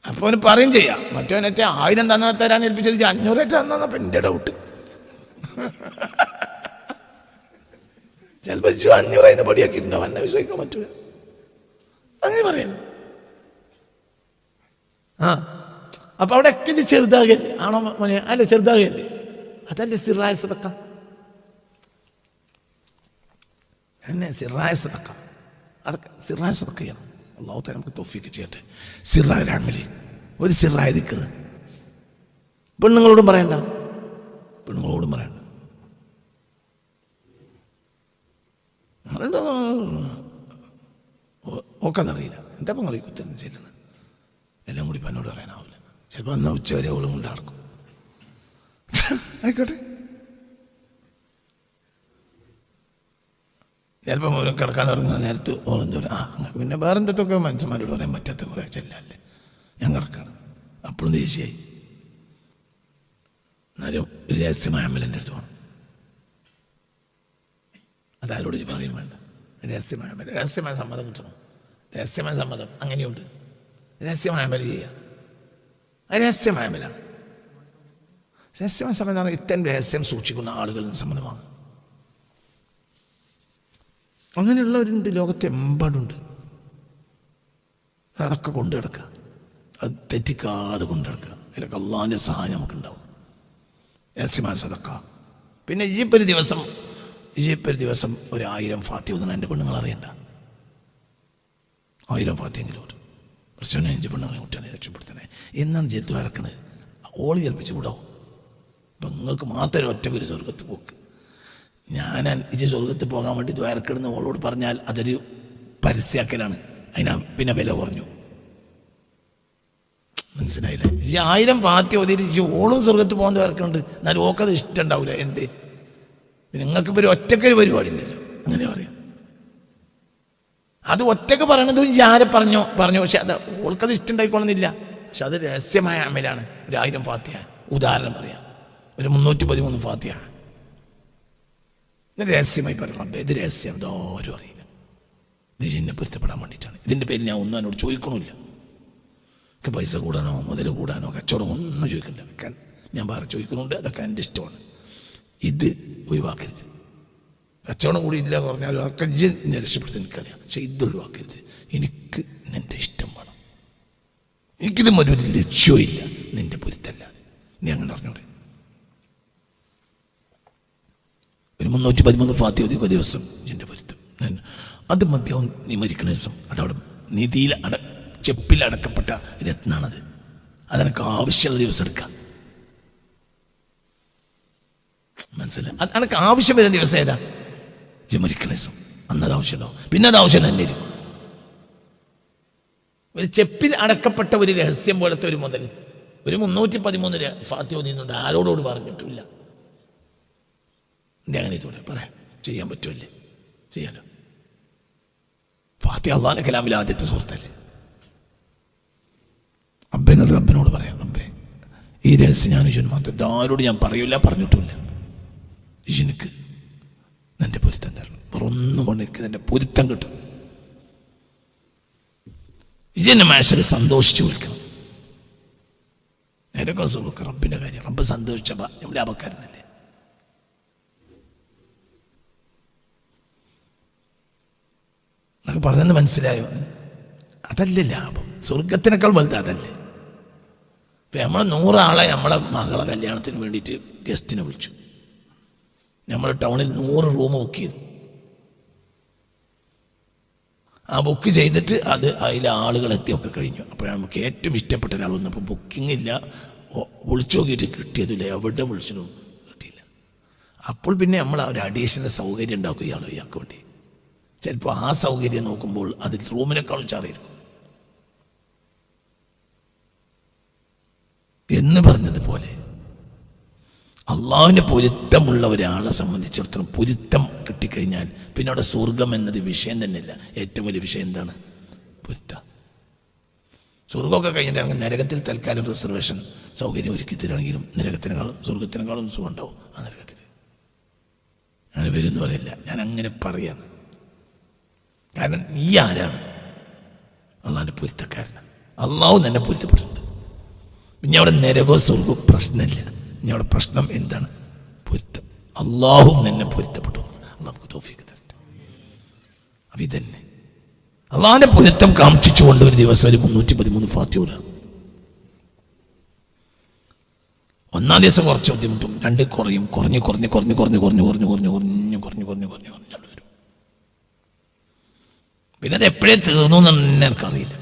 അപ്പോൾ അവന് പറയും ചെയ്യാം, മറ്റവനേറ്റ 1000 തന്നാ തരാൻ ഏൽപ്പിച്ചത് 500 തന്നപ്പം എൻ്റെ ഡൗട്ട്. ചിലപ്പോൾ 500 പടിയാക്കിയിട്ടുണ്ടോ, എന്നെ വിശ്വസിക്കാൻ പറ്റൂല. അങ്ങനെ പറയുന്നു. അപ്പൊ അവിടെ ഒക്കെ ഇത് ചെറുതാകല്ലേ ആണോ മോനെ? അല്ല ചെറുതാകല്ലേ, അതല്ലേ സിറായ സദഖ. എന്നെ സിറായ സദഖ, അതൊക്കെ സിറായ സദഖ ചെയ്യണം. അല്ലാഹു തആല നമുക്ക് തൗഫീഖ് ചെയ്യട്ടെ. സിറായ അമലി, ഒരു സിറായ ദിക്ർ പെണ്ണുങ്ങളോടും പറയണ്ട. ഓക്കതറിയില്ല. എന്താ നിങ്ങൾ ഈ കുറ്റം ചെല്ലുന്നത്? എല്ലാം കൂടി എന്നോട് പറയാനാവില്ല. ചിലപ്പോൾ എന്നാൽ ഉച്ചവരെ ഓളും കൊണ്ട് നടക്കും. ആയിക്കോട്ടെ. ചിലപ്പോൾ മൂലം കിടക്കാൻ ഇറങ്ങുന്ന നേരത്ത് ഓളെന്തോ അങ്ങനെ പിന്നെ വേറെ എന്തൊക്കെ മനുഷ്യന്മാരോട് പറയാൻ പറ്റാത്ത കുറേ ചെല്ലല്ലേ ഞാൻ കിടക്കാണ്. അപ്പോഴും ദേഷ്യമായി. എന്നാലും ഒരു രഹസ്യമായ അമലിൻ്റെ അടുത്ത് പോകണം. അതാരോട് പറയും വേണ്ട. രഹസ്യമായ സമ്മതം കിട്ടണം. രഹസ്യമായ സമ്മതം അങ്ങനെയുണ്ട്. രഹസ്യമായ അമൽ ചെയ്യുക, അത് രഹസ്യമായ അമലാണ്. രഹസ്യമായ സമ്മതം എന്ന് പറഞ്ഞാൽ ഇത്തരം രഹസ്യം സൂക്ഷിക്കുന്ന ആളുകളിൽ നിന്ന് സമ്മതമാണ്. അങ്ങനെയുള്ളവരുണ്ട്, ലോകത്തെമ്പാടുണ്ട്. അതൊക്കെ കൊണ്ടു കിടക്കുക, അത് തെറ്റിക്കാതെ കൊണ്ടു കിടക്കുക. അതിലൊക്കെ അള്ളാഹിൻ്റെ സഹായം നമുക്കുണ്ടാവും. രഹസ്യമായ സദഖ. പിന്നെ ഈപ്പൊരു ദിവസം 1000 ഫാത്തിഹ ഓതുന്ന എൻ്റെ പെണ്ണുങ്ങൾ അറിയണ്ട. 1000 ഫാത്തിയെങ്കിലും ഒരു പ്രശ്നം 5 പെണ്ണുങ്ങളെ കുട്ടികളെ രക്ഷപ്പെടുത്തണേ എന്നാണ് ജെത്തു ഇറക്കണത്. ഓള് ചിലപ്പോൾ ചൂടാവും. അപ്പം നിങ്ങൾക്ക് മാത്രം ഒറ്റക്കൊരു സ്വർഗത്ത് പോക്ക്. ഞാൻ ഇത് സ്വർഗത്ത് പോകാൻ വേണ്ടി ദ്വാരക്കിടുന്ന ഓളോട് പറഞ്ഞാൽ അതൊരു പരസ്യാക്കലാണ്. പിന്നെ വില കുറഞ്ഞു. മനസ്സിലായില്ല? ഈ 1000 ഫാത്തി ഒതിരിച്ച് ഓളും സ്വർഗത്ത് പോകാൻ ദ്വാരക്കുന്നുണ്ട്. എന്നാലും ഓക്കത് ഇഷ്ടം ഉണ്ടാവില്ല. എന്ത് നിങ്ങൾക്ക് ഇപ്പോൾ ഒരു ഒറ്റക്കൊരു പരിപാടി ഉണ്ടല്ലോ, അങ്ങനെ പറയാം. അത് ഒറ്റക്ക് പറയണതും ആരെ പറഞ്ഞോ പക്ഷെ അത് ഓൾക്കത് ഇഷ്ടം ഉണ്ടായിക്കൊള്ളുന്നില്ല. പക്ഷെ അത് രഹസ്യമായ അമലാണ്. ഒരു 1000 ഫാത്തിയ ഉദാഹരണം പറയാം, ഒരു 313 ഫാത്തിയ രഹസ്യമായി പറയണം. ഇത് രഹസ്യം, ഇതാരും അറിയില്ല. ഇത് എന്നെ പൊരുത്തപ്പെടാൻ വേണ്ടിയിട്ടാണ്. ഇതിൻ്റെ പേരിൽ ഞാൻ ഒന്നും എന്നോട് ചോദിക്കണമില്ല. എനിക്ക് പൈസ കൂടാനോ മുതൽ കൂടാനോ കച്ചവടം ഒന്നും ചോദിക്കില്ല. ഞാൻ വേറെ ചോദിക്കുന്നുണ്ട്, അതൊക്കെ എൻ്റെ ഇഷ്ടമാണ്. ഇത് ഒഴിവാക്കരുത്. കച്ചവടം കൂടി ഇല്ല എന്ന് പറഞ്ഞാൽ അതൊക്കെ എന്നെ രക്ഷപ്പെടുത്തി എനിക്കറിയാം. പക്ഷെ ഇത് ഒഴിവാക്കരുത്. എനിക്ക് നിൻ്റെ ഇഷ്ടം വേണം. എനിക്കിത് ഒരു ലക്ഷ്യവും ഇല്ല നിൻ്റെ പൊരുത്തല്ലാതെ. നീ അങ്ങനെ പറഞ്ഞോടെ. ഒരു 313 ഫാത്തി ഒരു ദിവസം എൻ്റെ പൊരുത്തം. അത് മധ്യവും നീ മരിക്കുന്ന ദിവസം അതവിടെ നിധിയിൽ ചെപ്പിൽ അടക്കപ്പെട്ട രത്നാണത്. അതെനിക്ക് ആവശ്യമുള്ള ദിവസം എടുക്കാം. മനസ്സിലായി? അത് എനിക്ക് ആവശ്യം വരുന്ന ദിവസം ഏതാ? മരിക്കുന്ന ദിവസം. അന്നത് ആവശ്യമുണ്ടാവും. പിന്നെ അത് ആവശ്യം തന്നെ ഇരിക്കും. ഒരു ചെപ്പിൽ അടക്കപ്പെട്ട ഒരു രഹസ്യം പോലത്തെ ഒരു മുതൽ ഒരു 313 ഫാത്തി ഓതിയുന്നുണ്ട്. ആരോടോട് പറഞ്ഞിട്ടില്ല. എൻ്റെ അങ്ങനെ ഇതോടെ പറയാം. ചെയ്യാൻ പറ്റുമല്ലേ? ചെയ്യാലോ. ഫാത്തി അള്ളാഹിന്റെ കലാമിൽ ആദ്യത്തെ സുഹൃത്തല്ലേ. റബ്ബേ എന്നുള്ള റബ്ബിനോട് പറയാം, റബ്ബേ ഈ രഹസ്യം ഞാൻ ഈശ്വരൻ മാത്രം ആരോട് ഞാൻ പറയില്ല, പറഞ്ഞിട്ടില്ല. ഈശ്വരക്ക് നിൻ്റെ പൊരുത്തം തരണം. വേറൊന്നും കൊണ്ട് എനിക്ക് നിൻ്റെ പൊരുത്തം കിട്ടും. ഈശ്വരനെ മനുഷ്യരെ സന്തോഷിച്ച് വിളിക്കണം. നേരൊക്കെ സുഖം റബ്ബിൻ്റെ കാര്യം. റബ്ബ് സന്തോഷിച്ച നമ്മൾ ലാഭക്കാരനല്ലേ. എന്നൊക്കെ പറഞ്ഞെന്ന് മനസ്സിലായോ? അതല്ലേ ലാഭം. സ്വർഗത്തിനേക്കാൾ വലുത് അതല്ലേ. ഇപ്പം നമ്മൾ 100 ആളെ നമ്മളെ മകളെ കല്യാണത്തിന് വേണ്ടിയിട്ട് ഗസ്റ്റിനെ വിളിച്ചു. നമ്മൾ ടൗണിൽ 100 റൂം ബുക്ക് ചെയ്തു. ആ ബുക്ക് ചെയ്തിട്ട് അതിൽ ആളുകൾ എത്തിയൊക്കെ കഴിഞ്ഞു. അപ്പോഴാണ് നമുക്ക് ഏറ്റവും ഇഷ്ടപ്പെട്ട ഒരാൾ വന്നപ്പോൾ ബുക്കിംഗ് ഇല്ല, വിളിച്ചു നോക്കിയിട്ട് കിട്ടിയതില്ല, എവിടെ വിളിച്ചിട്ടും കിട്ടിയില്ല. അപ്പോൾ പിന്നെ നമ്മൾ ഒരു അഡീഷണൽ സൗകര്യം ഉണ്ടാക്കും ഇയാൾക്ക് വേണ്ടി. ചിലപ്പോൾ ആ സൗകര്യം നോക്കുമ്പോൾ അതിൽ റൂമിനേക്കാളും ചാറിയിരിക്കും. എന്ന് പറഞ്ഞതുപോലെ അള്ളാഹുവിൻ്റെ പൊരുത്തമുള്ള ഒരാളെ സംബന്ധിച്ചിടത്തോളം പൊരുത്തം കിട്ടിക്കഴിഞ്ഞാൽ പിന്നെ അവിടെ സ്വർഗം എന്നത് വിഷയം തന്നെയല്ല. ഏറ്റവും വലിയ വിഷയം എന്താണ്? പൊരുത്തം. സ്വർഗമൊക്കെ കഴിഞ്ഞിട്ടാണെങ്കിൽ നരകത്തിൽ തൽക്കാലം റിസർവേഷൻ സൗകര്യം ഒരുക്കി തരാണെങ്കിലും നരകത്തിനേക്കാളും സ്വർഗത്തിനേക്കാളും സുഖം ഉണ്ടാവും ആ നരകത്തിൽ. അങ്ങനെ വരുന്ന പോലെയല്ല, ഞാൻ അങ്ങനെ പറയാണ്. കാരണം നീ ആരാണ്? അള്ളാഹിൻ്റെ പൊരുത്തക്കാരനാണ്. അള്ളാഹു തന്നെ പൊരുത്തപ്പെട്ടിട്ടുണ്ട്. പിന്നെ അവിടെ നരകോ സ്വർഗവും പ്രശ്നമില്ല. ഇനി അവിടെ പ്രശ്നം എന്താണ്? പൊരുത്തം. അള്ളാഹു തന്നെ പൊരുത്തപ്പെട്ടു. നമുക്ക് തൗഫീഖ് തരട്ടെ. അപ്പം ഇതന്നെ അള്ളാഹിൻ്റെ പൊരുത്തം കാക്ഷിച്ചുകൊണ്ട് ഒരു ദിവസം ഒരു 313 ഫാത്തി ഓതുക. ഒന്നാം ദിവസം കുറച്ച് ബുദ്ധിമുട്ടും, 2 കുറയും, കുറഞ്ഞ് വരും. പിന്നെ അത് എപ്പോഴേ തീർന്നു എന്ന് തന്നെ എനിക്കറിയില്ല.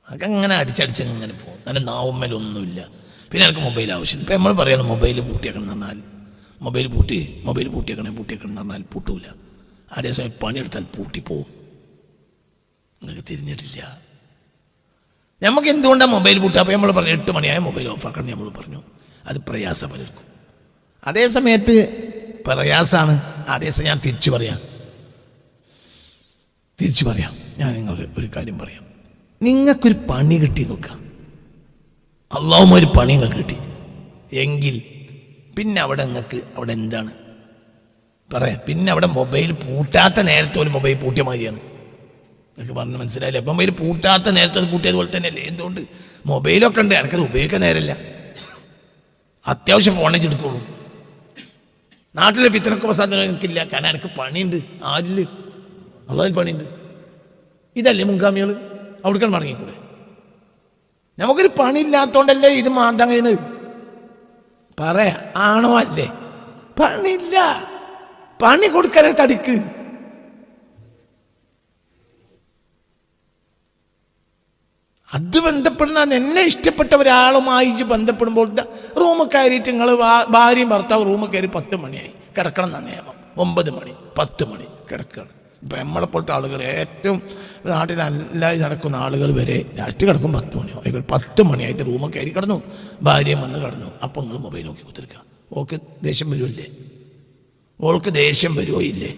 അതൊക്കെ അങ്ങനെ അടിച്ചടിച്ച് അങ്ങനെ പോകും. അങ്ങനെ നാവുമ്മലൊന്നുമില്ല. പിന്നെ എനിക്ക് മൊബൈൽ ആവശ്യം. ഇപ്പം നമ്മൾ പറയണം മൊബൈൽ പൂട്ടിയേക്കണം എന്ന് പറഞ്ഞാൽ മൊബൈൽ പൂട്ടിയേക്കണം എന്ന് പറഞ്ഞാൽ പൂട്ടൂല. അതേസമയം പണിയെടുത്താൽ പൂട്ടിപ്പോവും. നിങ്ങൾക്ക് തിരിഞ്ഞിട്ടില്ല. നമുക്ക് എന്തുകൊണ്ടാണ് മൊബൈൽ പൂട്ടുക? അപ്പോൾ നമ്മൾ പറഞ്ഞു 8 മണിയായ മൊബൈൽ ഓഫാക്കണം നമ്മൾ പറഞ്ഞു. അത് പ്രയാസം പലർക്കും. അതേ സമയത്ത് പ്രയാസമാണ്. അതേസമയം ഞാൻ തിരിച്ചു പറയാം. ഞാൻ നിങ്ങൾക്ക് ഒരു കാര്യം പറയാം. നിങ്ങൾക്കൊരു പണി കിട്ടി നോക്കാം. അള്ളാഹും ഒരു പണി നിങ്ങൾക്ക് കിട്ടി എങ്കിൽ പിന്നെ അവിടെ നിങ്ങൾക്ക് അവിടെ എന്താണ് പറയാം? പിന്നെ അവിടെ മൊബൈൽ പൂട്ടാത്ത നേരത്തെ ഒരു മൊബൈൽ പൂട്ടിയ മാതിരിയാണ്. നിങ്ങൾക്ക് പറഞ്ഞ് മനസ്സിലായില്ലേ? മൊബൈൽ പൂട്ടാത്ത നേരത്തെ അത് പൂട്ടിയതുപോലെ തന്നെയല്ലേ. എന്തുകൊണ്ട്? മൊബൈലൊക്കെ ഉണ്ട്, എനിക്കത് ഉപയോഗിക്കാൻ നേരമില്ല. അത്യാവശ്യം ഫോണിൽ എടുക്കുള്ളൂ. നാട്ടിലെ ഫിത്തനൊക്കെ സാധനം എനിക്കില്ല. കാരണം എനിക്ക് പണിയുണ്ട്. ആരില്? അള്ളാഹിൽ പണിയുണ്ട്. ഇതല്ലേ മുൻഗാമികൾ? അവിടേക്കാണ് മടങ്ങിക്കൂടെ? നമുക്കൊരു പണിയില്ലാത്തോണ്ടല്ലേ ഇത് മാന്താൻ കഴിയുന്നത്. പറയാ ആണോ അല്ലേ? പണിയില്ല, പണി കൊടുക്കാനേ തടിക്ക്. അത് ബന്ധപ്പെടുന്ന എന്നെ ഇഷ്ടപ്പെട്ട ഒരാളുമായി ബന്ധപ്പെടുമ്പോൾ റൂമിൽ കയറിയിട്ട് നിങ്ങൾ ഭാര്യയും ഭർത്താവ് റൂമിൽ കയറി 10 മണിയായി കിടക്കണം എന്നാണ് നിയമം. 9 മണി 10 മണി കിടക്കുകയാണ്. ഇപ്പം നമ്മളെപ്പോലത്തെ ആളുകൾ ഏറ്റവും നാട്ടിൽ നല്ലായി നടക്കുന്ന ആളുകൾ വരെ രാത്രി കിടക്കും 10 മണിയോ 10 മണിയായിട്ട് റൂമിൽ കയറി കിടന്നു, ഭാര്യയും വന്ന് കിടന്നു. അപ്പം നിങ്ങൾ മൊബൈൽ നോക്കി കുത്തിരിക്കുക. ഓൾക്ക് ദേഷ്യം വരുമല്ലേ? ഓൾക്ക് ദേഷ്യം വരുമോ ഇല്ലേ?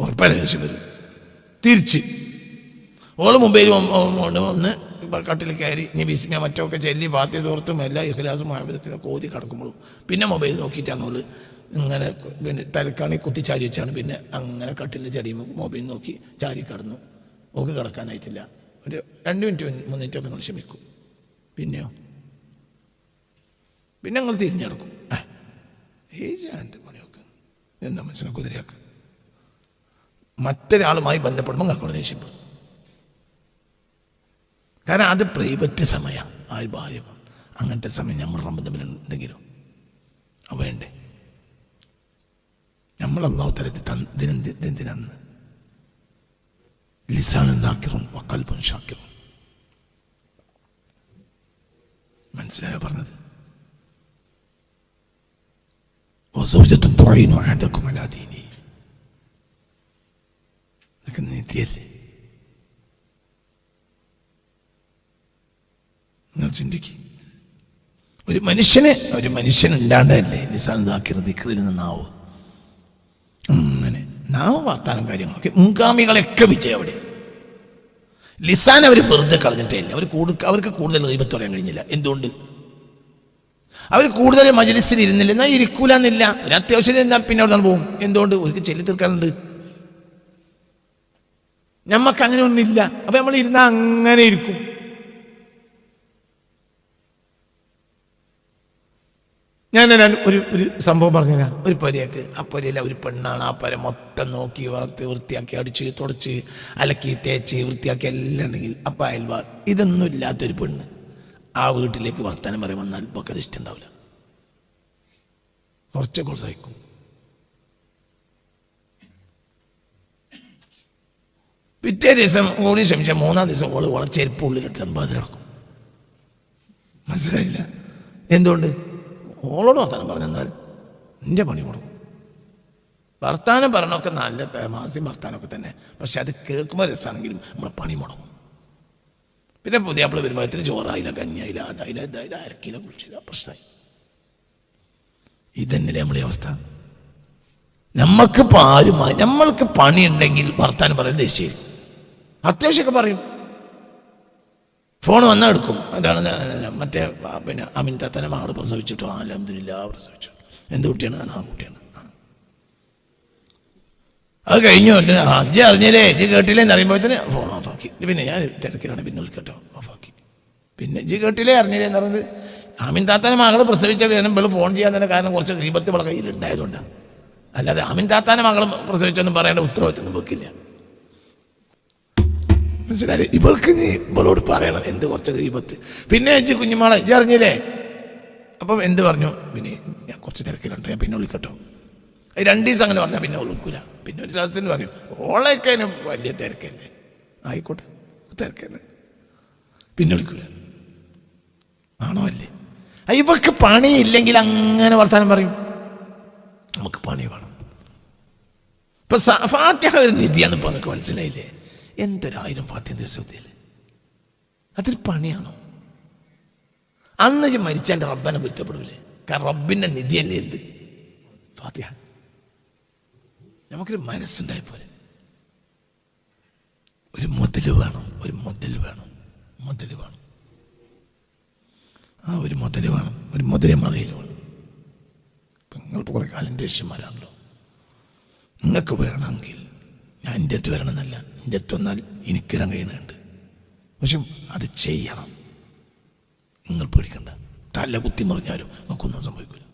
ഉറപ്പായ ദേഷ്യം വരും. തിരിച്ച് ഓള് മൊബൈൽ ഒന്ന് കട്ടിൽ കയറി ഇനി ബിസ്മിയ മറ്റൊക്കെ ചെല്ലി ഫാത്തിഹ സൂറത്തും എല്ലാ ഇഖ്ലാസും ആവിധത്തിനൊക്കെ ഓതി കിടക്കുമ്പോഴും പിന്നെ മൊബൈൽ നോക്കിയിട്ടാണ് ഓള് ഇങ്ങനെ പിന്നെ തലക്കാണി കുത്തി ചാരി വെച്ചാണ് പിന്നെ അങ്ങനെ കട്ടിൽ ചടിയുമ്പോൾ മൊബൈൽ നോക്കി ചാരി കിടന്നു. ഓക്ക് കിടക്കാനായിട്ടില്ല. ഒരു 2 മിനിറ്റ് 3 മിനിറ്റൊക്കെ നിങ്ങൾ ക്ഷമിക്കും. പിന്നെയോ പിന്നെ ഞങ്ങൾ തിരിഞ്ഞെടുക്കും. എൻ്റെ പണിയൊക്കെ എന്താ മനുഷ്യനെ കുതിരയാക്കുക. മറ്റൊരാളുമായി ബന്ധപ്പെടുമ്പോൾ ഞങ്ങൾ ദേഷ്യം പെടും. കാരണം അത് പ്രൈവറ്റ് സമയമാണ്. ആ ഭാര്യ അങ്ങനത്തെ സമയം നമ്മൾ തമ്മിലുണ്ടെങ്കിലോ വേണ്ടേ? നമ്മൾ അല്ലാഹു തആല ഇതിനെന്തിനാന്ന് ലിസാനുൻ ദാക്കിറുൻ വഖൽബുൻ ഷാക്കിറുൻ. മനസ്സിലായോ പറഞ്ഞത്? വസൗജത്തുൻ തുഈനു അഹദകും അലാ ദീനി. ഇതൊക്കെ നീതിയല്ലേ? നിങ്ങൾ ചിന്തിക്കും. ഒരു മനുഷ്യനുണ്ടാണ്ടല്ലേ ലിസാനുൻ ദാക്കിർ ദിക്റിൽ നിന്നാവും. അങ്ങനെ നാവ് വർത്താനം കാര്യങ്ങളൊക്കെ മുൻഗാമികളൊക്കെ വിജയം അവിടെ. ലിസാൻ അവർ വെറുതെ കളഞ്ഞിട്ടേ ഇല്ല. അവർക്ക് കൂടുതൽ ഗീബത്ത് പറയാൻ കഴിഞ്ഞില്ല. എന്തുകൊണ്ട്? അവർ കൂടുതൽ മജ്‌ലിസിൽ ഇരുന്നില്ല. എന്നാൽ ഇരിക്കൂല എന്നില്ല. ഒരു അത്യാവശ്യം എന്നാൽ പിന്നെ അവിടെ നിന്ന് പോകും. എന്തുകൊണ്ട്? അവർക്ക് ചെല്ലി തീർക്കാനുണ്ട്. ഞമ്മക്ക് അങ്ങനെ ഒന്നുമില്ല. അപ്പൊ നമ്മൾ ഇരുന്നാൽ അങ്ങനെ ഇരിക്കും. ഞാൻ ഒരു സംഭവം പറഞ്ഞുതരാം. ഒരു പൊരയൊക്കെ, ആ പൊരയിലെ ഒരു പെണ്ണാണ്. ആ പൊര മൊത്തം നോക്കി വൃത്തിയാക്കി അടിച്ച് തുടച്ച് അലക്കി തേച്ച് വൃത്തിയാക്കി എല്ലാം ഉണ്ടെങ്കിൽ അപ്പം അയൽവാ ഇതൊന്നും ഇല്ലാത്തൊരു പെണ്ണ് ആ വീട്ടിലേക്ക് വർത്തമാനം പറയാൻ വന്നാൽ നമുക്ക് അത് ഇഷ്ടമുണ്ടാവില്ല. കുറച്ചൊക്കെ സഹിക്കും. പിറ്റേ ദിവസം കൂടി ക്ഷമിച്ച 3-ാം ദിവസം ഓളെ ചെരുപ്പ് ഉള്ളിലിട്ട് ബദലടക്കും. മനസ്സിലായില്ല? എന്തുകൊണ്ട്? ഓളോട് വർത്താനം പറഞ്ഞെന്നാൽ എൻ്റെ പണി മുടങ്ങും. വർത്താനം പറഞ്ഞൊക്കെ നല്ല മാസം വർത്താനമൊക്കെ തന്നെ. പക്ഷെ അത് കേൾക്കുമ്പോൾ രസമാണെങ്കിലും നമ്മളെ പണി മുടങ്ങും. പിന്നെ പുതിയാപ്പിള വരുമ്പോഴത്തിന് ചോറായില്ല, കഞ്ഞിയായില്ല, അതായില്ല, ഇതായില്ല, അരക്കില്ല, കുളിച്ചില്ല, പ്രശ്നമായി. ഇതന്നെയല്ലേ നമ്മളെ അവസ്ഥ. നമ്മൾക്ക് നമ്മൾക്ക് പണിയുണ്ടെങ്കിൽ വർത്താനം പറയാൻ ദേഷ്യം. അത്യാവശ്യമൊക്കെ പറയും. ഫോൺ വന്നാൽ എടുക്കും. അതാണ് മറ്റേ പിന്നെ അമിൻ താത്തനെ മകൾ പ്രസവിച്ചിട്ടോ അൽഹംദുലില്ലാ പ്രസവിച്ചു. എന്ത് കുട്ടിയാണ്? ആ കുട്ടിയാണ്. അത് കഴിഞ്ഞു. അജ്ജ് അറിഞ്ഞില്ലേ, ഇജ്ജ് കേട്ടില്ലേ എന്ന് അറിയുമ്പോഴത്തേന് ഫോൺ ഓഫാക്കി. പിന്നെ ഞാൻ തിരക്കിലാണ്, പിന്നെ വിളിക്കട്ടോ ഓഫാക്കി. പിന്നെ ഇജ്ജ് കേട്ടില്ലേ അറിഞ്ഞില്ലേ എന്ന് പറഞ്ഞത് അമിൻ താത്താനെ മകൾ പ്രസവിച്ച വേണം ഫോൺ ചെയ്യാൻ തന്നെ. കാരണം കുറച്ച് ഗീബത്ത് ഇവിടെ കയ്യിലുണ്ടായതുകൊണ്ടാണ്. അല്ലാതെ അമിൻ താത്താനെ മകൾ പ്രസവിച്ചൊന്നും പറയേണ്ട ഉത്തരവാദിത്വം വെക്കില്ല. മനസ്സിലായി? ഇവൾക്ക് നീ ഇവളോട് പറയണം എന്ത് കുറച്ച് ഗീബത്ത്. പിന്നെ ഇജ്ജ് കുഞ്ഞുമാളെ ഇജ്ജ് അറിഞ്ഞില്ലേ? അപ്പം എന്ത് പറഞ്ഞു? പിന്നെ ഞാൻ കുറച്ച് തിരക്കിലുണ്ട്, ഞാൻ പിന്നെ വിളിക്കട്ടോ. 2 ദിവസം അങ്ങനെ പറഞ്ഞാൽ പിന്നെ വിളിക്കൂല. പിന്നെ ഒരു ദിവസത്തിന് പറയും ഓളൊക്കെ അതിന് വലിയ തിരക്കല്ലേ, ആയിക്കോട്ടെ തിരക്കല്ലേ, പിന്നെ വിളിക്കൂല. ആണോ അല്ലേ? ഇവർക്ക് പണിയില്ലെങ്കിൽ അങ്ങനെ വർത്താനം പറയും. നമുക്ക് പണി വേണം. ഇപ്പൊ ഫാത്തിഹ ഒരു നിധിയാന്ന് ഇപ്പൊ നിങ്ങൾക്ക് മനസ്സിലായില്ലേ? എന്തൊരു1000 ഫാത്തിഹ ദിവസത്തില് അതൊരു പണിയാണോ? അന്ന് മരിച്ച എൻ്റെ റബ്ബനെ പൊരുത്തപ്പെടൂലേ? കാരണം റബ്ബിൻ്റെ നിധിയല്ലേ എന്ത് ഫാത്തിഹ. നമുക്കൊരു മനസ്സുണ്ടായ പോലെ ഒരു മുതൽ വേണം. ആ ഒരു മുതൽ വേണം. ഒരു മുതൽ നമ്മളെ കയ്യിൽ വേണം. ഇപ്പം നിങ്ങളിപ്പോൾ കുറേ കാലം ദേഷ്യന്മാരാണല്ലോ. നിങ്ങൾക്ക് വേണമെങ്കിൽ ഞാൻ എൻ്റെ അടുത്ത് വരണമെന്നല്ല, എൻ്റെ അടുത്ത് വന്നാൽ എനിക്ക് വരാൻ കഴിയുന്നുണ്ട്. പക്ഷെ അത് ചെയ്യണം. നിങ്ങൾ പേടിക്കണ്ട. തല കുത്തി മറിഞ്ഞാലും നമുക്കൊന്നും സംഭവിക്കില്ല.